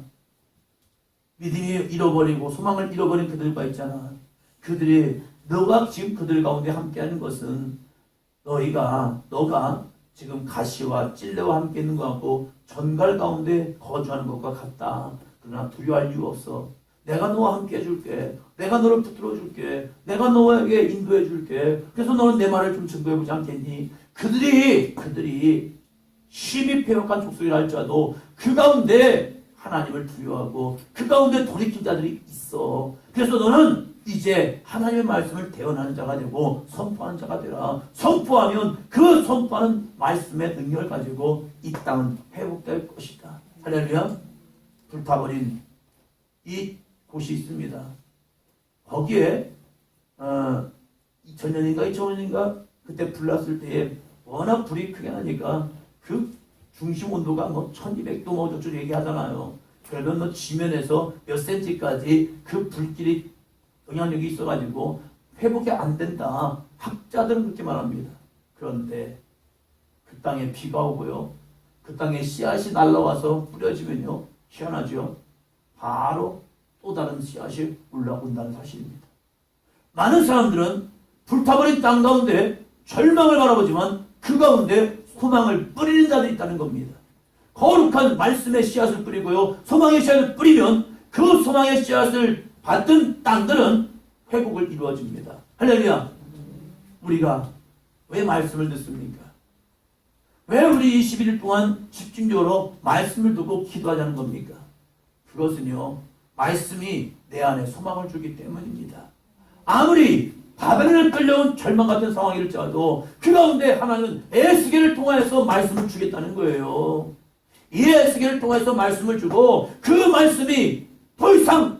A: 믿음이 잃어버리고 소망을 잃어버린 그들과 있잖아. 너가 지금 그들 가운데 함께하는 것은 너가 지금 가시와 찔레와 함께 있는 것 같고 전갈 가운데 거주하는 것과 같다. 그러나 두려워할 이유 없어. 내가 너와 함께 해줄게. 내가 너를 붙들어 줄게. 내가 너에게 인도해 줄게. 그래서 너는 내 말을 좀 증거해 보지 않겠니? 그들이 심히 패역한 족속이라 할지라도 그 가운데 하나님을 두려워하고 그 가운데 돌이킨 자들이 있어. 그래서 너는 이제 하나님의 말씀을 대언하는 자가 되고 선포하는 자가 되라. 선포하면 그 선포하는 말씀의 능력을 가지고 이 땅은 회복될 것이다. 할렐루야. 불타버린 이 곳이 있습니다. 거기에 2000년인가 2005년인가 그때 불났을 때에 워낙 불이 크게 나니까 그 중심 온도가 1200도 저쪽 얘기하잖아요. 그러면 지면에서 몇 센치까지 그 불길이 영향력이 있어가지고 회복이 안 된다. 학자들은 그렇게 말합니다. 그런데 그 땅에 비가 오고요. 그 땅에 씨앗이 날라와서 뿌려지면요. 희한하죠. 바로 또 다른 씨앗이 올라온다는 사실입니다. 많은 사람들은 불타버린 땅 가운데 절망을 바라보지만 그 가운데 소망을 뿌리는 자들이 있다는 겁니다. 거룩한 말씀의 씨앗을 뿌리고요. 소망의 씨앗을 뿌리면 그 소망의 씨앗을 받은 땅들은 회복을 이루어집니다. 할렐루야. 우리가 왜 말씀을 듣습니까? 왜 우리 21일 동안 집중적으로 말씀을 듣고 기도하자는 겁니까? 그것은요, 말씀이 내 안에 소망을 주기 때문입니다. 아무리 바벨론에 끌려온 절망 같은 상황일지라도 그 가운데 하나님은 에스겔을 통하여서 말씀을 주겠다는 거예요. 이 에스겔을 통해서 말씀을 주고 그 말씀이 더 이상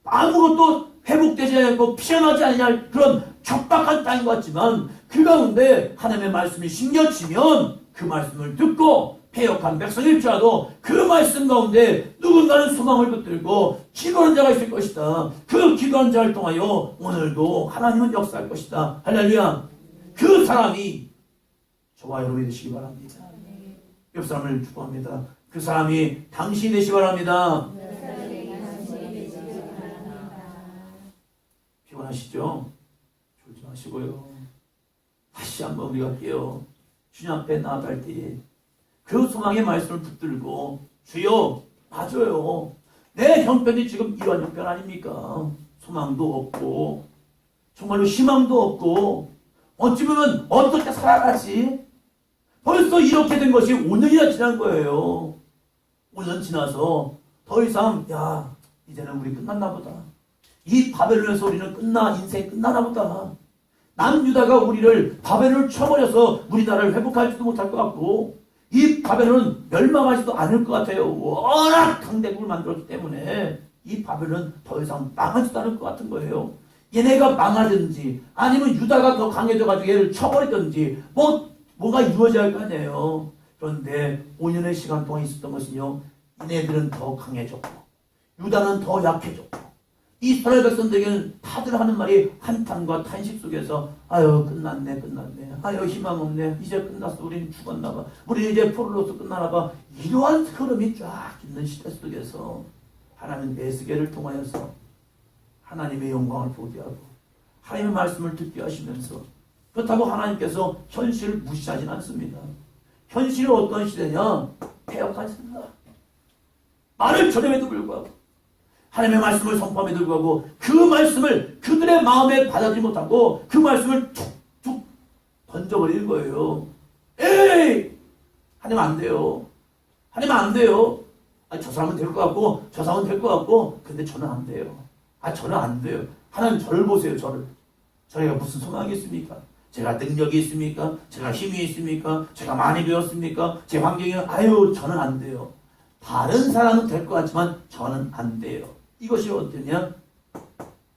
A: 아무것도 회복되지 않고 피어나지 않을 그런 척박한 땅인 것 같지만 그 가운데 하나님의 말씀이 심겨지면 그 말씀을 듣고 패역한 백성일지라도 그 말씀 가운데 누군가는 소망을 붙들고 기도하는 자가 있을 것이다. 그 기도하는 자를 통하여 오늘도 하나님은 역사할 것이다. 할렐루야. 그 사람이 저와 여러분이 되시기 바랍니다. 옆 사람을 축복합니다. 그 사람이 당신이 되시기 바랍니다. 피곤하시죠? 졸지 마시고요. 다시 한번 우리가 깨어 주님 앞에 나아갈 때에 그 소망의 말씀을 붙들고 주여, 맞아요. 내 형편이 지금 이런 형편 아닙니까? 소망도 없고 정말로 희망도 없고 어찌 보면 어떻게 살아가지? 벌써 이렇게 된 것이 5년이나 지난 거예요. 5년 지나서 더 이상 이제는 우리 끝났나 보다. 이 바벨론의 소리는 인생이 끝나나 보다. 남유다가 우리를 바벨론을 쳐버려서 우리나라를 회복하지도 못할 것 같고 이 바벨론은 멸망하지도 않을 것 같아요. 워낙 강대국을 만들었기 때문에 이 바벨론은 더 이상 망하지도 않을 것 같은 거예요. 얘네가 망하든지 아니면 유다가 더 강해져가지고 얘를 쳐버리든지 뭐가 이루어져야 할 거 아니에요. 그런데 5년의 시간 동안 있었던 것은요. 얘네들은 더 강해졌고 유다는 더 약해졌고 이스라엘 백성들에게는 다들 하는 말이 한탄과 탄식 속에서 아유 끝났네 아유 희망 없네 이제 끝났어 우리는 죽었나 봐 우리 이제 포로로서 끝나나 봐 이러한 흐름이 쫙 있는 시대 속에서 하나님 에스겔을 통하여서 하나님의 영광을 보게 하고 하나님의 말씀을 듣게 하시면서 그렇다고 하나님께서 현실을 무시하진 않습니다. 현실은 어떤 시대냐? 폐역한 시대다. 말을 전함에도 불구하고 하나님의 말씀을 선포함에도 불구하고 그 말씀을 그들의 마음에 받아들이지 못하고 그 말씀을 툭툭 던져버리는 거예요. 에이! 하나님 안 돼요. 하나님 안 돼요. 저 사람은 될 것 같고 저 사람은 될 것 같고 근데 저는 안 돼요. 저는 안 돼요. 하나님 저를 보세요. 저희가 무슨 소망이 있습니까? 제가 능력이 있습니까? 제가 힘이 있습니까? 제가 많이 배웠습니까? 제 환경이 저는 안 돼요. 다른 사람은 될 것 같지만 저는 안 돼요. 이것이 어떠냐?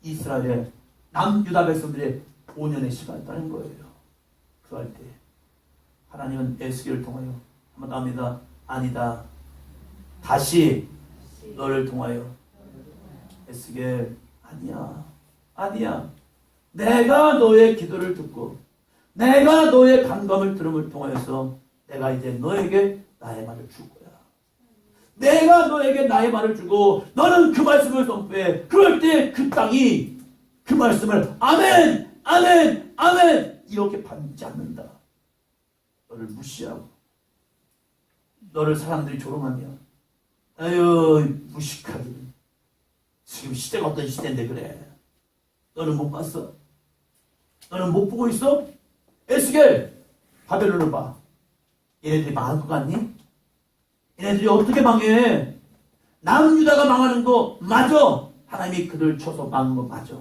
A: 이스라엘 남유다 백성들의 5년의 시간이라는 거예요. 그럴 때 하나님은 에스겔을 통하여 한번 합니다. 아니다. 다시 너를 통하여 에스겔 아니야. 내가 너의 기도를 듣고 내가 너의 간감을 들음을 통하여서 내가 이제 너에게 나의 말을 줄 거야. 내가 너에게 나의 말을 주고 너는 그 말씀을 선포해. 그럴 때 그 땅이 그 말씀을 아멘 이렇게 받지 않는다. 너를 무시하고 너를 사람들이 조롱하면 무식하긴 지금 시대가 어떤 시대인데 그래. 너는 못 봤어? 너는 못 보고 있어? 에스겔 바벨론을 봐. 얘네들이 망할 것 같니? 얘네들이 어떻게 망해? 남유다가 망하는 거 맞아. 하나님이 그들 쳐서 망한 거 맞아.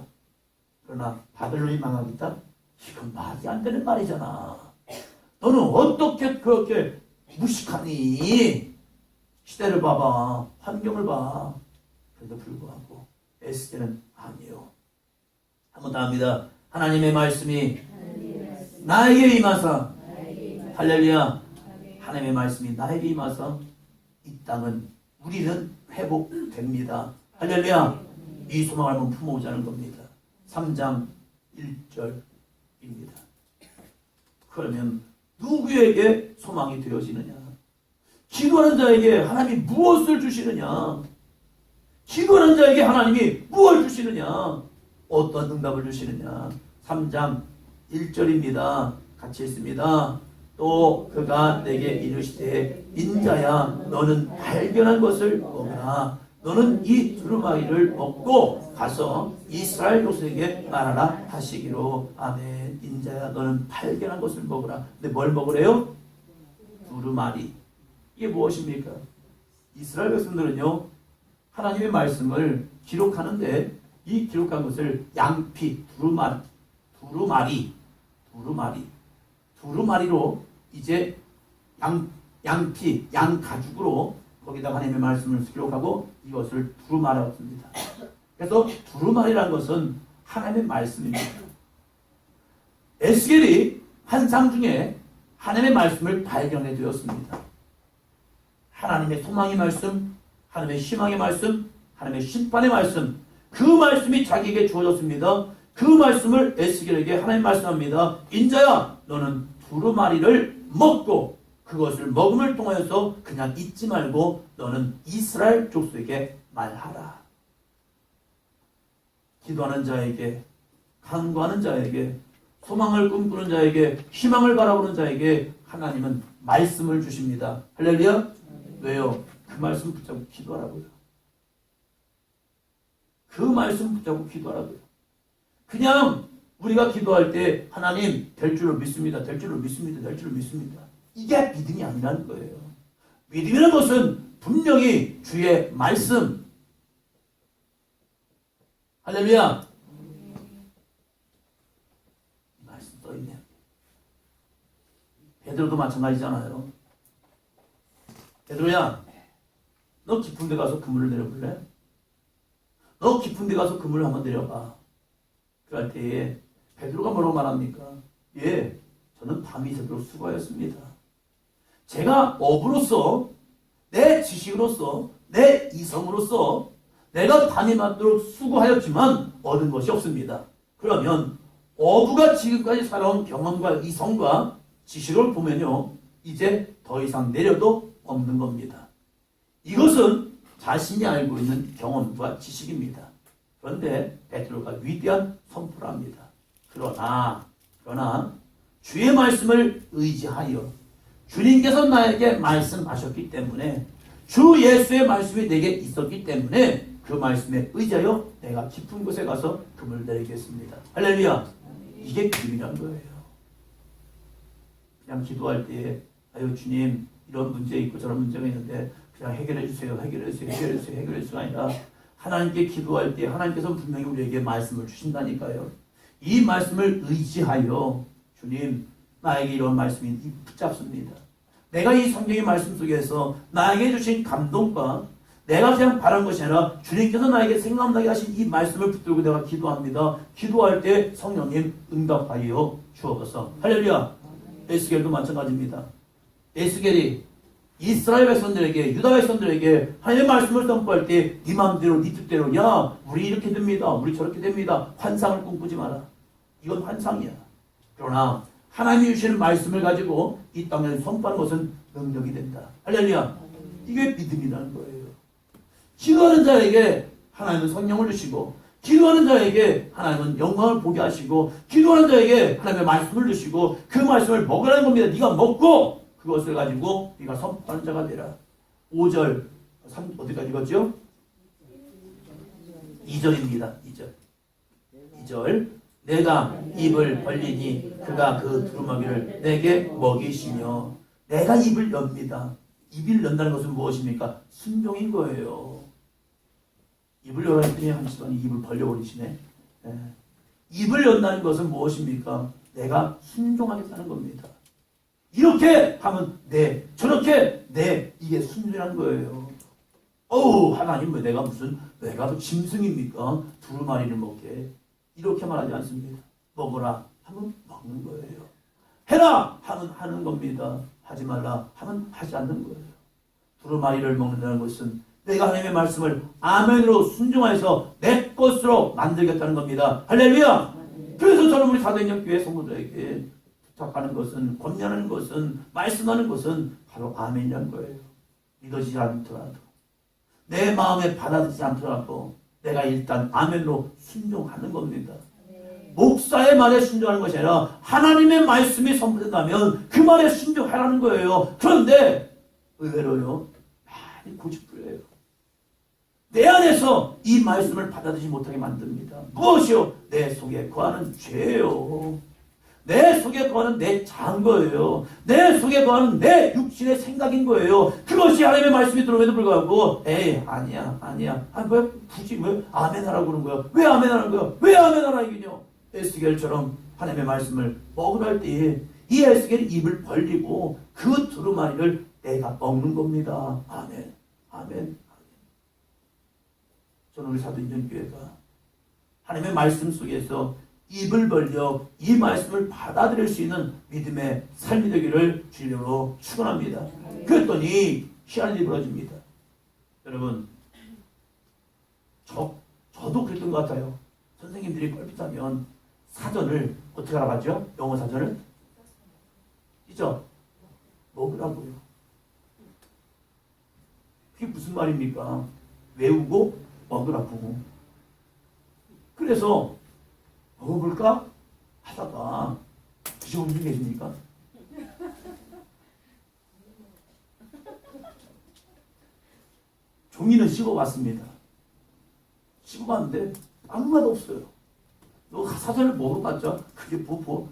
A: 그러나 바벨론이 망하겠다? 이건 말이 안 되는 말이잖아. 너는 어떻게 그렇게 무식하니? 시대를 봐봐. 환경을 봐. 그래도 불구하고 에스겔은 아니에요. 한 번 더 합니다. 하나님의 말씀이 나에게 임하사 할렐루야. 하나님의 말씀이 나에게 임하사 이 땅은 우리는 회복됩니다. 할렐루야. 이 소망을 한번 품어오자는 겁니다. 3장 1절입니다. 그러면 누구에게 소망이 되어지느냐? 기도하는 자에게 하나님이 무엇을 주시느냐? 기도하는 자에게 하나님이 무엇을 주시느냐? 어떤 응답을 주시느냐? 3장 1절입니다. 같이 읽습니다. 또 그가 내게 이르시되 인자야 너는 발견한 것을 먹으라. 너는 이 두루마리를 먹고 가서 이스라엘 족속에게 말하라 하시기로. 아멘. 인자야 너는 발견한 것을 먹으라. 근데 뭘 먹으래요? 두루마리. 이게 무엇입니까? 이스라엘 백성들은요 하나님의 말씀을 기록하는데 이 기록한 것을 양피, 두루마리로 이제 양피, 양가죽으로 거기다가 하나님의 말씀을 기록하고 이것을 두루마리라고 씁니다. 그래서 두루마리라는 것은 하나님의 말씀입니다. 에스겔이 환상 중에 하나님의 말씀을 발견해 두었습니다. 하나님의 소망의 말씀, 하나님의 희망의 말씀, 하나님의 심판의 말씀, 그 말씀이 자기에게 주어졌습니다. 그 말씀을 에스겔에게 하나님 말씀합니다. 인자야 너는 두루마리를 먹고 그것을 먹음을 통하여서 그냥 잊지 말고 너는 이스라엘 족속에게 말하라. 기도하는 자에게, 간구하는 자에게, 소망을 꿈꾸는 자에게, 희망을 바라보는 자에게 하나님은 말씀을 주십니다. 할렐루야. 왜요? 그 말씀 붙잡고 기도하라고요. 그 말씀 붙잡고 기도하라고요. 그냥 우리가 기도할 때 하나님 될 줄로 믿습니다. 될 줄로 믿습니다. 될 줄로 믿습니다. 이게 믿음이 아니라는 거예요. 믿음이라는 것은 분명히 주의 말씀. 할렐루야. 말씀 써있네요. 베드로도 마찬가지잖아요. 베드로야, 너 깊은 데 가서 그물을 내려볼래? 너 깊은 데 가서 그물을 한번 내려봐. 그럴 때에 베드로가 뭐라고 말합니까? 예, 저는 밤이 새도록 수고하였습니다. 제가 업으로서, 내 지식으로서, 내 이성으로서 내가 밤이 맞도록 수고하였지만 얻은 것이 없습니다. 그러면 어부가 지금까지 살아온 경험과 이성과 지식을 보면요, 이제 더 이상 내려도 없는 겁니다. 이것은 자신이 알고 있는 경험과 지식입니다. 그런데 베드로가 위대한 선포를 합니다. 그러나 주의 말씀을 의지하여 주님께서 나에게 말씀하셨기 때문에 주 예수의 말씀이 내게 있었기 때문에 그 말씀에 의지하여 내가 깊은 곳에 가서 그물을 내리겠습니다. 할렐루야. 이게 믿음이란 거예요. 그냥 기도할 때 아유 주님 이런 문제 있고 저런 문제가 있는데 그냥 해결해 주세요. 해결해 주세요. 해결해 주세요. 해결해 주세요. 아니라 하나님께 기도할 때 하나님께서 분명히 우리에게 말씀을 주신다니까요. 이 말씀을 의지하여 주님 나에게 이런 말씀이 붙잡습니다. 내가 이 성경의 말씀 속에서 나에게 주신 감동과 내가 그냥 바란 것이 아니라 주님께서 나에게 생각나게 하신 이 말씀을 붙들고 내가 기도합니다. 기도할 때 성령님 응답하여 주옵소서. 할렐루야. 에스겔도 마찬가지입니다. 에스겔이 이스라엘 백성들에게 유다 백성들에게 하나님의 말씀을 선포할 때 네 마음대로 네 뜻대로 야 우리 이렇게 됩니다. 우리 저렇게 됩니다. 환상을 꿈꾸지 마라. 이건 환상이야. 그러나 하나님이 주시는 말씀을 가지고 이 땅에 선포하는 것은 능력이 된다. 할렐루야. 이게 믿음이라는 거예요. 기도하는 자에게 하나님은 성령을 주시고 기도하는 자에게 하나님은 영광을 보게 하시고 기도하는 자에게 하나님의 말씀을 주시고 그 말씀을 먹으라는 겁니다. 네가 먹고 그것을 가지고 네가 선포하는 자가 되라. 5절 3, 어디까지 읽었죠? 2절입니다. 2절 내가 입을 벌리니 그가 그 두루마기를 내게 먹이시며 내가 입을 엽니다. 입을 연다는 것은 무엇입니까? 순종인 거예요. 입을 열어 했더니 한시간이 입을 벌려버리시네. 입을 연다는 것은 무엇입니까? 내가 순종하겠다는 겁니다. 이렇게 하면 네, 저렇게 네, 이게 순종이라는 거예요. 어우 하나님 왜 내가 짐승입니까? 두루마리를 먹게 이렇게 말하지 않습니다. 먹어라 하면 먹는 거예요. 해라 하면 하는 겁니다. 하지 말라 하면 하지 않는 거예요. 두루마리를 먹는다는 것은 내가 하나님의 말씀을 아멘으로 순종해서 내 것으로 만들겠다는 겁니다. 할렐루야. 그래서 저는 우리 사도행전교회 성도들에게 부탁하는 것은, 권면하는 것은, 말씀하는 것은 바로 아멘이라는 거예요. 믿어지지 않더라도 내 마음에 받아들이지 않더라도 내가 일단 아멘으로 순종하는 겁니다. 목사의 말에 순종하는 것이 아니라 하나님의 말씀이 선포된다면 그 말에 순종하라는 거예요. 그런데 의외로요 많이 고집부려요. 내 안에서 이 말씀을 받아들이지 못하게 만듭니다. 무엇이요? 내 속에 거하는 죄예요. 내 속에 거하는 내 자아인 거예요. 내 속에 거하는 내 육신의 생각인 거예요. 그것이 하나님의 말씀이 들어옴에도 불구하고 에이 아니야 왜 굳이 왜 아멘하라고 그러는 거야? 왜 아멘하라는 거야? 왜 아멘하라 이기냐? 에스겔처럼 하나님의 말씀을 먹으라 할 때에 이 에스겔이 입을 벌리고 그 두루마리를 내가 먹는 겁니다. 아멘. 저는 우리 사도행전교회가 하나님의 말씀 속에서 입을 벌려 이 말씀을 받아들일 수 있는 믿음의 삶이 되기를 주님으로 축원합니다. 그랬더니 희한한 일이 벌어집니다. 여러분 저도 그랬던 것 같아요. 선생님들이 뻘짓하면 사전을 어떻게 알아봤죠? 영어 사전을? 그죠? 먹으라고요. 그게 무슨 말입니까? 외우고 먹으라고. 그래서 먹어볼까? 하다가 드셔본 분 계십니까? 종이는 씹어봤습니다. 씹어봤는데 아무 맛 없어요. 사전을 먹어봤자 그게 뭐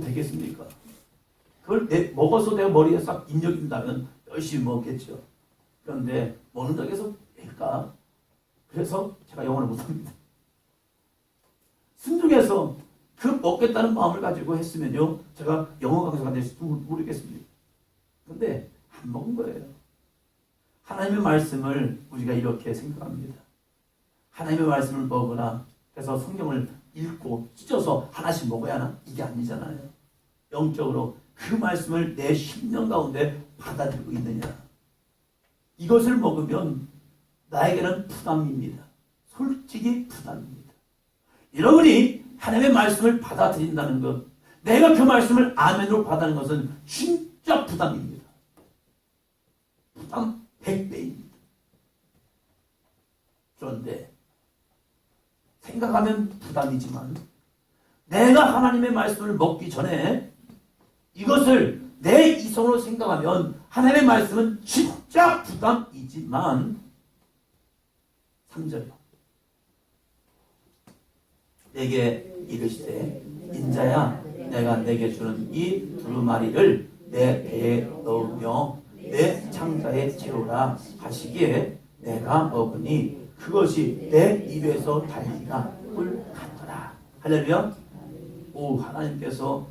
A: 되겠습니까? 그걸 먹어서 내가 머리에 싹 입력인다면 열심히 먹겠죠. 그런데 먹는 적에서 될까? 그래서 제가 영어를 못합니다. 순종해서 그 먹겠다는 마음을 가지고 했으면요, 제가 영어 강사가 될지도 모르겠습니다. 그런데 안 먹은 거예요. 하나님의 말씀을 우리가 이렇게 생각합니다. 하나님의 말씀을 먹으나, 그래서 성경을 읽고 찢어서 하나씩 먹어야 하나? 이게 아니잖아요. 영적으로 그 말씀을 내 심령 가운데 받아들이고 있느냐. 이것을 먹으면 나에게는 부담입니다. 솔직히 부담입니다. 여러분이 하나님의 말씀을 받아들인다는 것, 내가 그 말씀을 아멘으로 받아들이는 것은 진짜 부담입니다. 부담 100배입니다. 그런데 생각하면 부담이지만 내가 하나님의 말씀을 먹기 전에 이것을 내 이성으로 생각하면 하나님의 말씀은 진짜 부담이지만 3절이요. 내게 이르시되 인자야 내가 내게 주는 이 두루마리를 내 배에 넣으며 내 창자에 채우라 하시기에 내가 먹으니 그것이 내 입에서 달리가 꿀 같더라. 할렐루야. 오, 하나님께서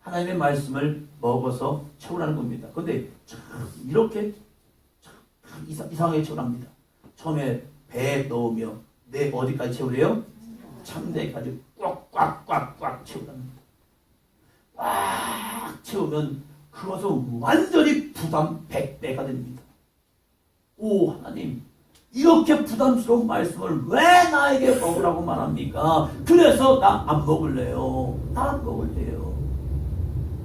A: 하나님의 말씀을 먹어서 채우라는 겁니다. 그런데 이렇게 이상하게 채우랍니다. 처음에 배에 넣으며 내 어디까지 채우래요? 창자에까지 꽉꽉꽉꽉 채우랍니다. 꽉 채우면 그것은 완전히 부담 100배가 됩니다. 오, 하나님, 이렇게 부담스러운 말씀을 왜 나에게 먹으라고 말합니까? 그래서 나 안 먹을래요. 나 안 먹을래요.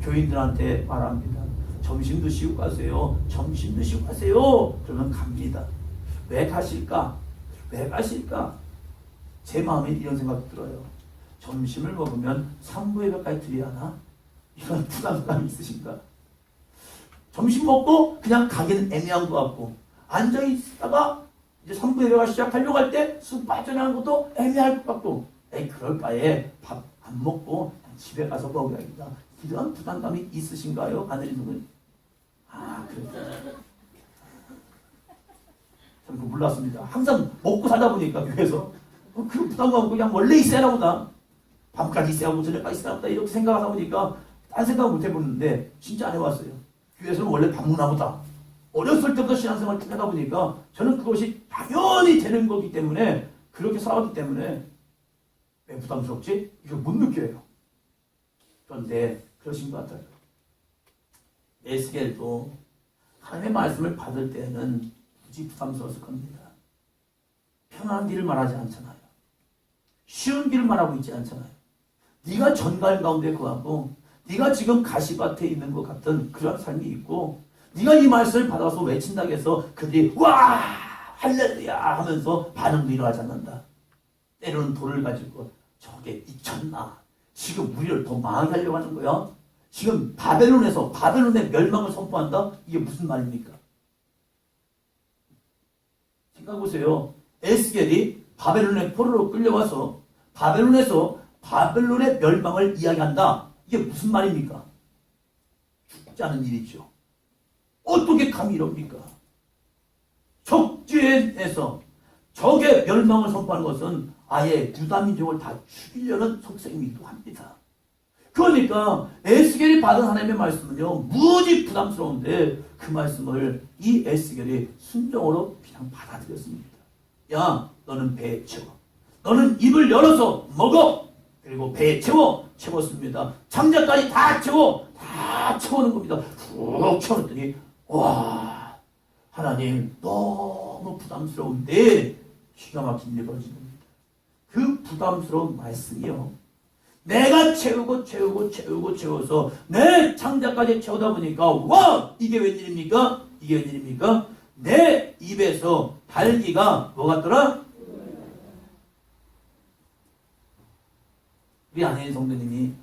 A: 교인들한테 말합니다. 점심 드시고 가세요. 점심 드시고 가세요. 그러면 갑니다. 왜 가실까? 왜 가실까? 제 마음에 이런 생각이 들어요. 점심을 먹으면 3부 예배까지 드려야 하나? 이런 부담감이 있으신가? 점심 먹고 그냥 가기는 애매한 것 같고, 앉아있다가 이제 3부 예배가 시작하려고 할 때 쑥 빠져나가는 것도 애매할 것 같고, 그럴 바에 밥 안 먹고 집에 가서 먹어야겠다. 이런 부담감이 있으신가요? 아내님은? 그랬어요. 저는 그거 몰랐습니다. 항상 먹고 살다 보니까 교회에서 그 부담감 그냥 원래 있어야 보다. 밤까지 있어야 하고 저녁까지 있어야 보다. 이렇게 생각하다 보니까 딴 생각 못 해보는데 진짜 안 해왔어요. 교회에서는 원래 밥 먹나 보다. 어렸을 때부터 신앙생활을 하다 보니까 저는 그것이 당연히 되는 거기 때문에, 그렇게 살아왔기 때문에 왜 부담스럽지? 이걸 못 느껴요. 그런데 그러신 것 같아요. 에스겔도 하나님의 말씀을 받을 때는 굳이 부담스러웠을 겁니다. 편안한 길을 말하지 않잖아요. 쉬운 길을 말하고 있지 않잖아요. 네가 전갈 가운데 거하고 네가 지금 가시밭에 있는 것 같은 그런 삶이 있고, 네가 이 말씀을 받아서 외친다고 해서 그들이 와 할렐루야 하면서 반응도 일어나지 않는다. 때로는 돌을 가지고 저게 미쳤나? 지금 우리를 더 망하게 하려고 하는 거야? 지금 바벨론의 멸망을 선포한다? 이게 무슨 말입니까? 생각해보세요. 에스겔이 바벨론의 포로로 끌려와서 바벨론에서 바벨론의 멸망을 이야기한다. 이게 무슨 말입니까? 죽지 않은 일이죠. 어떻게 감히 이럽니까? 적지에서 적의 멸망을 선포하는 것은 아예 유다민족을 다 죽이려는 속셈이기도 합니다. 그러니까 에스겔이 받은 하나님의 말씀은요, 무지 부담스러운데 그 말씀을 이 에스겔이 순종으로 그냥 받아들였습니다. 야, 너는 배에 채워. 너는 입을 열어서 먹어. 그리고 배에 채웠습니다. 창자까지 다 채워놓은 겁니다. 푹 채워놨더니 와, 하나님 너무 부담스러운데 기가 막힌 일이 벌어진 겁니다. 그 부담스러운 말씀이요, 내가 채워서 내 창자까지 채우다 보니까 와, 이게 웬일입니까? 내 입에서 달기가 뭐 같더라? 우리 안혜인 성도님이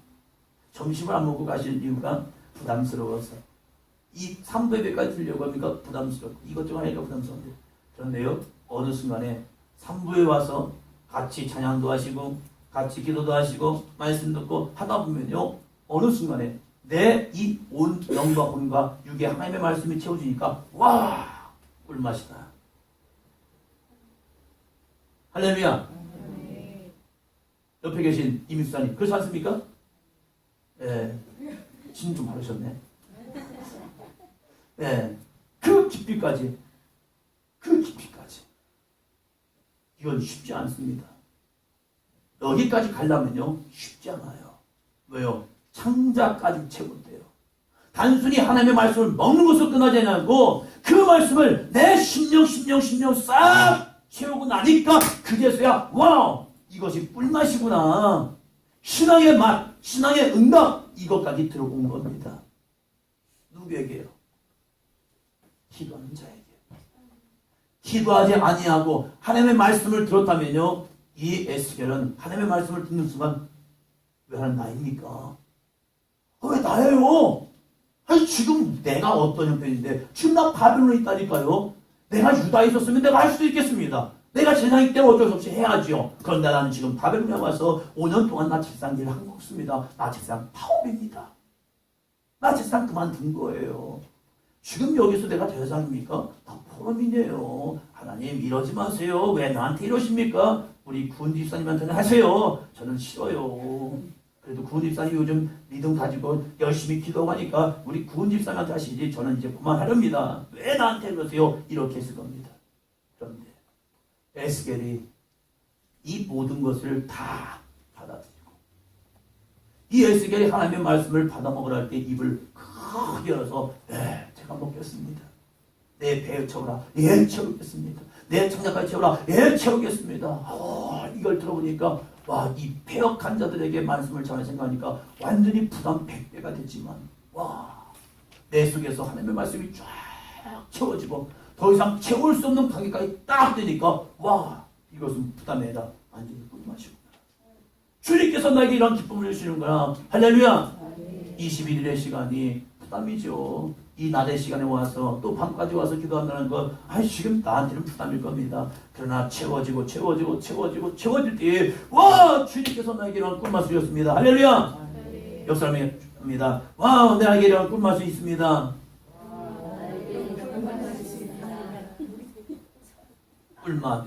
A: 점심을 안 먹고 가실 이유가 부담스러워서, 이 3부 예배까지 들려고 하니까 부담스럽고 이것저것 하니까 부담스러운데, 그런데요, 어느 순간에 3부에 와서 같이 찬양도 하시고 같이 기도도 하시고 말씀 듣고 하다 보면요, 어느 순간에 내 이 온 영과魂과 육의 하나님의 말씀이 채워지니까 와, 꿀맛이다. 할렐루야. 옆에 계신 이민수사님 그렇지 않습니까? 예, 진 좀 바르셨네. 예, 그 깊이까지, 그 깊이까지. 이건 쉽지 않습니다. 여기까지 가려면요 쉽지 않아요. 왜요? 창자까지 채운대요. 단순히 하나님의 말씀을 먹는 것으로 끝나지 않고 그 말씀을 내 심령 싹 채우고 나니까 그제서야 와우, 이것이 꿀맛이구나. 신앙의 맛, 신앙의 응답, 이것까지 들어온 겁니다. 누구에게요? 기도하는 자에게. 기도하지 아니하고 하나님의 말씀을 들었다면요, 이 에스겔은 하나님의 말씀을 듣는 순간 왜 하는 나입니까? 왜 나예요? 아니 지금 내가 어떤 형편인데 지금 나 바벨론에 있다니까요. 내가 유다에 있었으면 내가 할 수도 있겠습니다. 내가 제사장 때는 어쩔 수 없이 해야지요. 그런데 나는 지금 바벨론에 와서 5년 동안 나 제사장 일을 한 거 없습니다. 나 제사장 파업입니다. 나 제사장 그만둔 거예요. 지금 여기서 내가 제사장입니까? 나 포럼이네요. 하나님 이러지 마세요. 왜 나한테 이러십니까? 우리 구은 집사님한테는 하세요. 저는 싫어요. 그래도 구은 집사님 요즘 믿음 가지고 열심히 기도하니까 우리 구은 집사님한테 하시지 저는 이제 그만하렵니다. 왜 나한테 그러세요? 이렇게 했을 겁니다. 그런데 에스겔이 이 모든 것을 다 받아들이고 이 에스겔이 하나님의 말씀을 받아먹으라 할 때 입을 크게 열어서 제가 먹겠습니다. 내 배에 채우라. 예, 채우겠습니다. 내 창자까지 채우라. 예, 채우겠습니다. 이걸 들어보니까 와, 이 폐역한 자들에게 말씀을 전해 생각하니까 완전히 부담 100배가 됐지만 와, 내 속에서 하나님의 말씀이 쫙 채워지고 더 이상 채울 수 없는 가게까지 딱 되니까 와, 이것은 부담이 아니라 완전히 꿀맛이구나. 주님께서 나에게 이런 기쁨을 주시는구나. 할렐루야. 21일의 시간이 부담이죠. 이 낮의 시간에 와서 또 밤까지 와서 기도한다는 것, 지금 나한테는 부담일 겁니다. 그러나 채워지고 채워질 때 와, 주님께서 나에게 이런 꿀맛을 주셨습니다. 할렐루야. 옆 사람이 합니다. 와, 나에게 이런 꿀맛이 있습니다. 꿀맛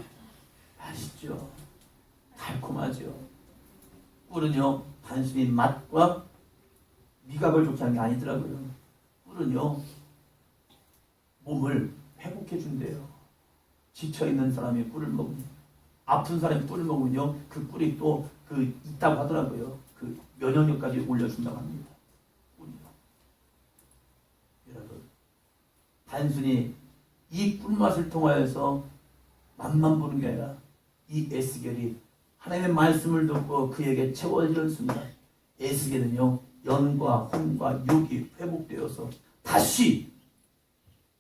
A: 아시죠? 달콤하죠. 꿀은요 단순히 맛과 미각을 좋게 하는 게 아니더라고요. 꿀은요 몸을 회복해 준대요. 지쳐있는 사람이 꿀을 먹으면, 아픈 사람이 꿀을 먹으면요 그 꿀이 또 있다고 하더라고요. 그 면역력까지 올려준다고 합니다. 꿀이요. 여러분, 단순히 이 꿀맛을 통하여서 맛만 보는 게 아니라 이 에스겔이 하나님의 말씀을 듣고 그에게 채워지는 순간 에스겔은요 영과 혼과 육이 회복되어서 다시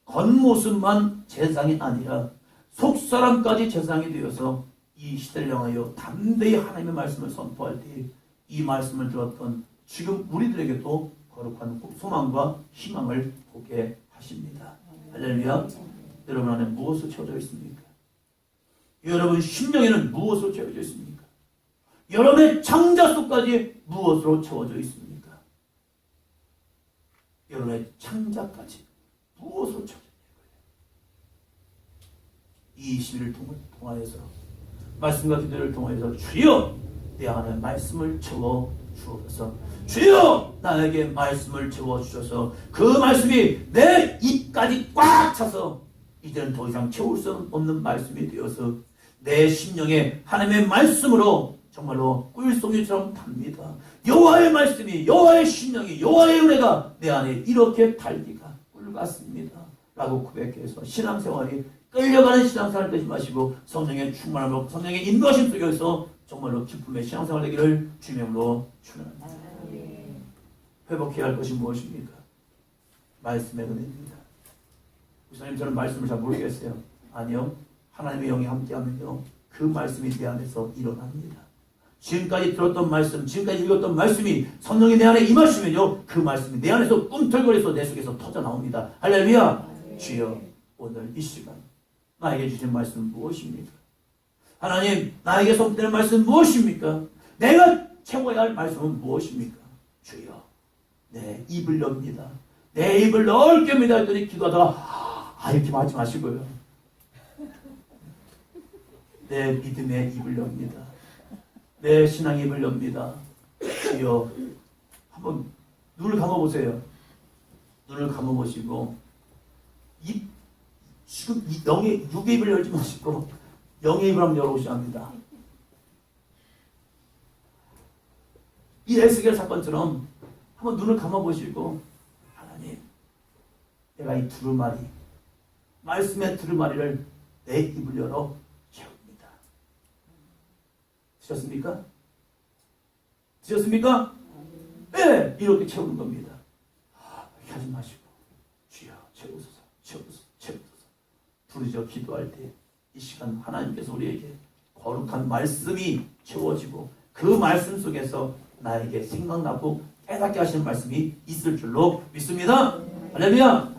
A: 겉모습만 제사장이 아니라 속사람까지 제사장이 되어서 이 시대를 향하여 담대히 하나님의 말씀을 선포할 때 이 말씀을 들었던 지금 우리들에게도 거룩한 소망과 희망을 보게 하십니다. 할렐루야. 여러분 안에 무엇으로 채워져 있습니까? 여러분 심령에는 무엇으로 채워져 있습니까? 여러분의 창자 속까지 무엇으로 채워져 있습니까? 여러분의 창자까지 무엇으로 채워져 있는 거예요? 이 21일 통하여서 말씀과 기도를 통하여서 주여 내 안에 말씀을 채워 주옵소서. 주여 나에게 말씀을 채워 주셔서 그 말씀이 내 입까지 꽉 차서 이제는 더 이상 채울 수 없는 말씀이 되어서 내 심령에 하나님의 말씀으로 정말로 꿀송이처럼 답니다. 여호와의 말씀이, 여호와의 심령이, 여호와의 은혜가 내 안에 이렇게 달기가 꿀 같습니다 라고 고백해서 신앙생활이 끌려가는 신앙생활 되지 마시고 성령의 충만함으로 성령의 인도하심 속에서 정말로 기쁨의 신앙생활 되기를 주님으로 축원합니다. 회복해야 할 것이 무엇입니까? 말씀의 은혜입니다. 목사님 저는 말씀을 잘 모르겠어요. 아니요. 하나님의 영이 함께하면요 그 말씀이 내 안에서 일어납니다. 지금까지 들었던 말씀, 지금까지 읽었던 말씀이 성령이 내 안에 임하시면요 그 말씀이 내 안에서 꿈틀거려서 내 속에서 터져 나옵니다. 할렐루야. 주여 오늘 이 시간 나에게 주신 말씀 무엇입니까? 하나님 나에게 선포되는 말씀 무엇입니까? 내가 채워야 할 말씀은 무엇입니까? 주여, 내 입을 엽니다. 내 입을 넓게 엽니다 했더니 기도하다가 이렇게 하지 마시고요. 내 믿음의 입을 엽니다. 내 신앙의 입을 엽니다. 주여, 한번 눈을 감아보세요. 눈을 감아보시고 지금 영의 육의 입을 열지 마시고 영의 입을 한번 열어보셔야 합니다. 이 에스겔 사건처럼 한번 눈을 감아보시고 하나님, 내가 이 두루마리, 말씀의 두루마리를 내 입을 열어 채웁니다. 드셨습니까? 드셨습니까? 네, 이렇게 채우는 겁니다. 하지 마시고 주여 채우소서, 채우소서, 채우소서 부르짖어 기도할 때 이 시간 하나님께서 우리에게 거룩한 말씀이 채워지고 그 말씀 속에서 나에게 생각나고 깨닫게 하시는 말씀이 있을 줄로 믿습니다. 할렐루야.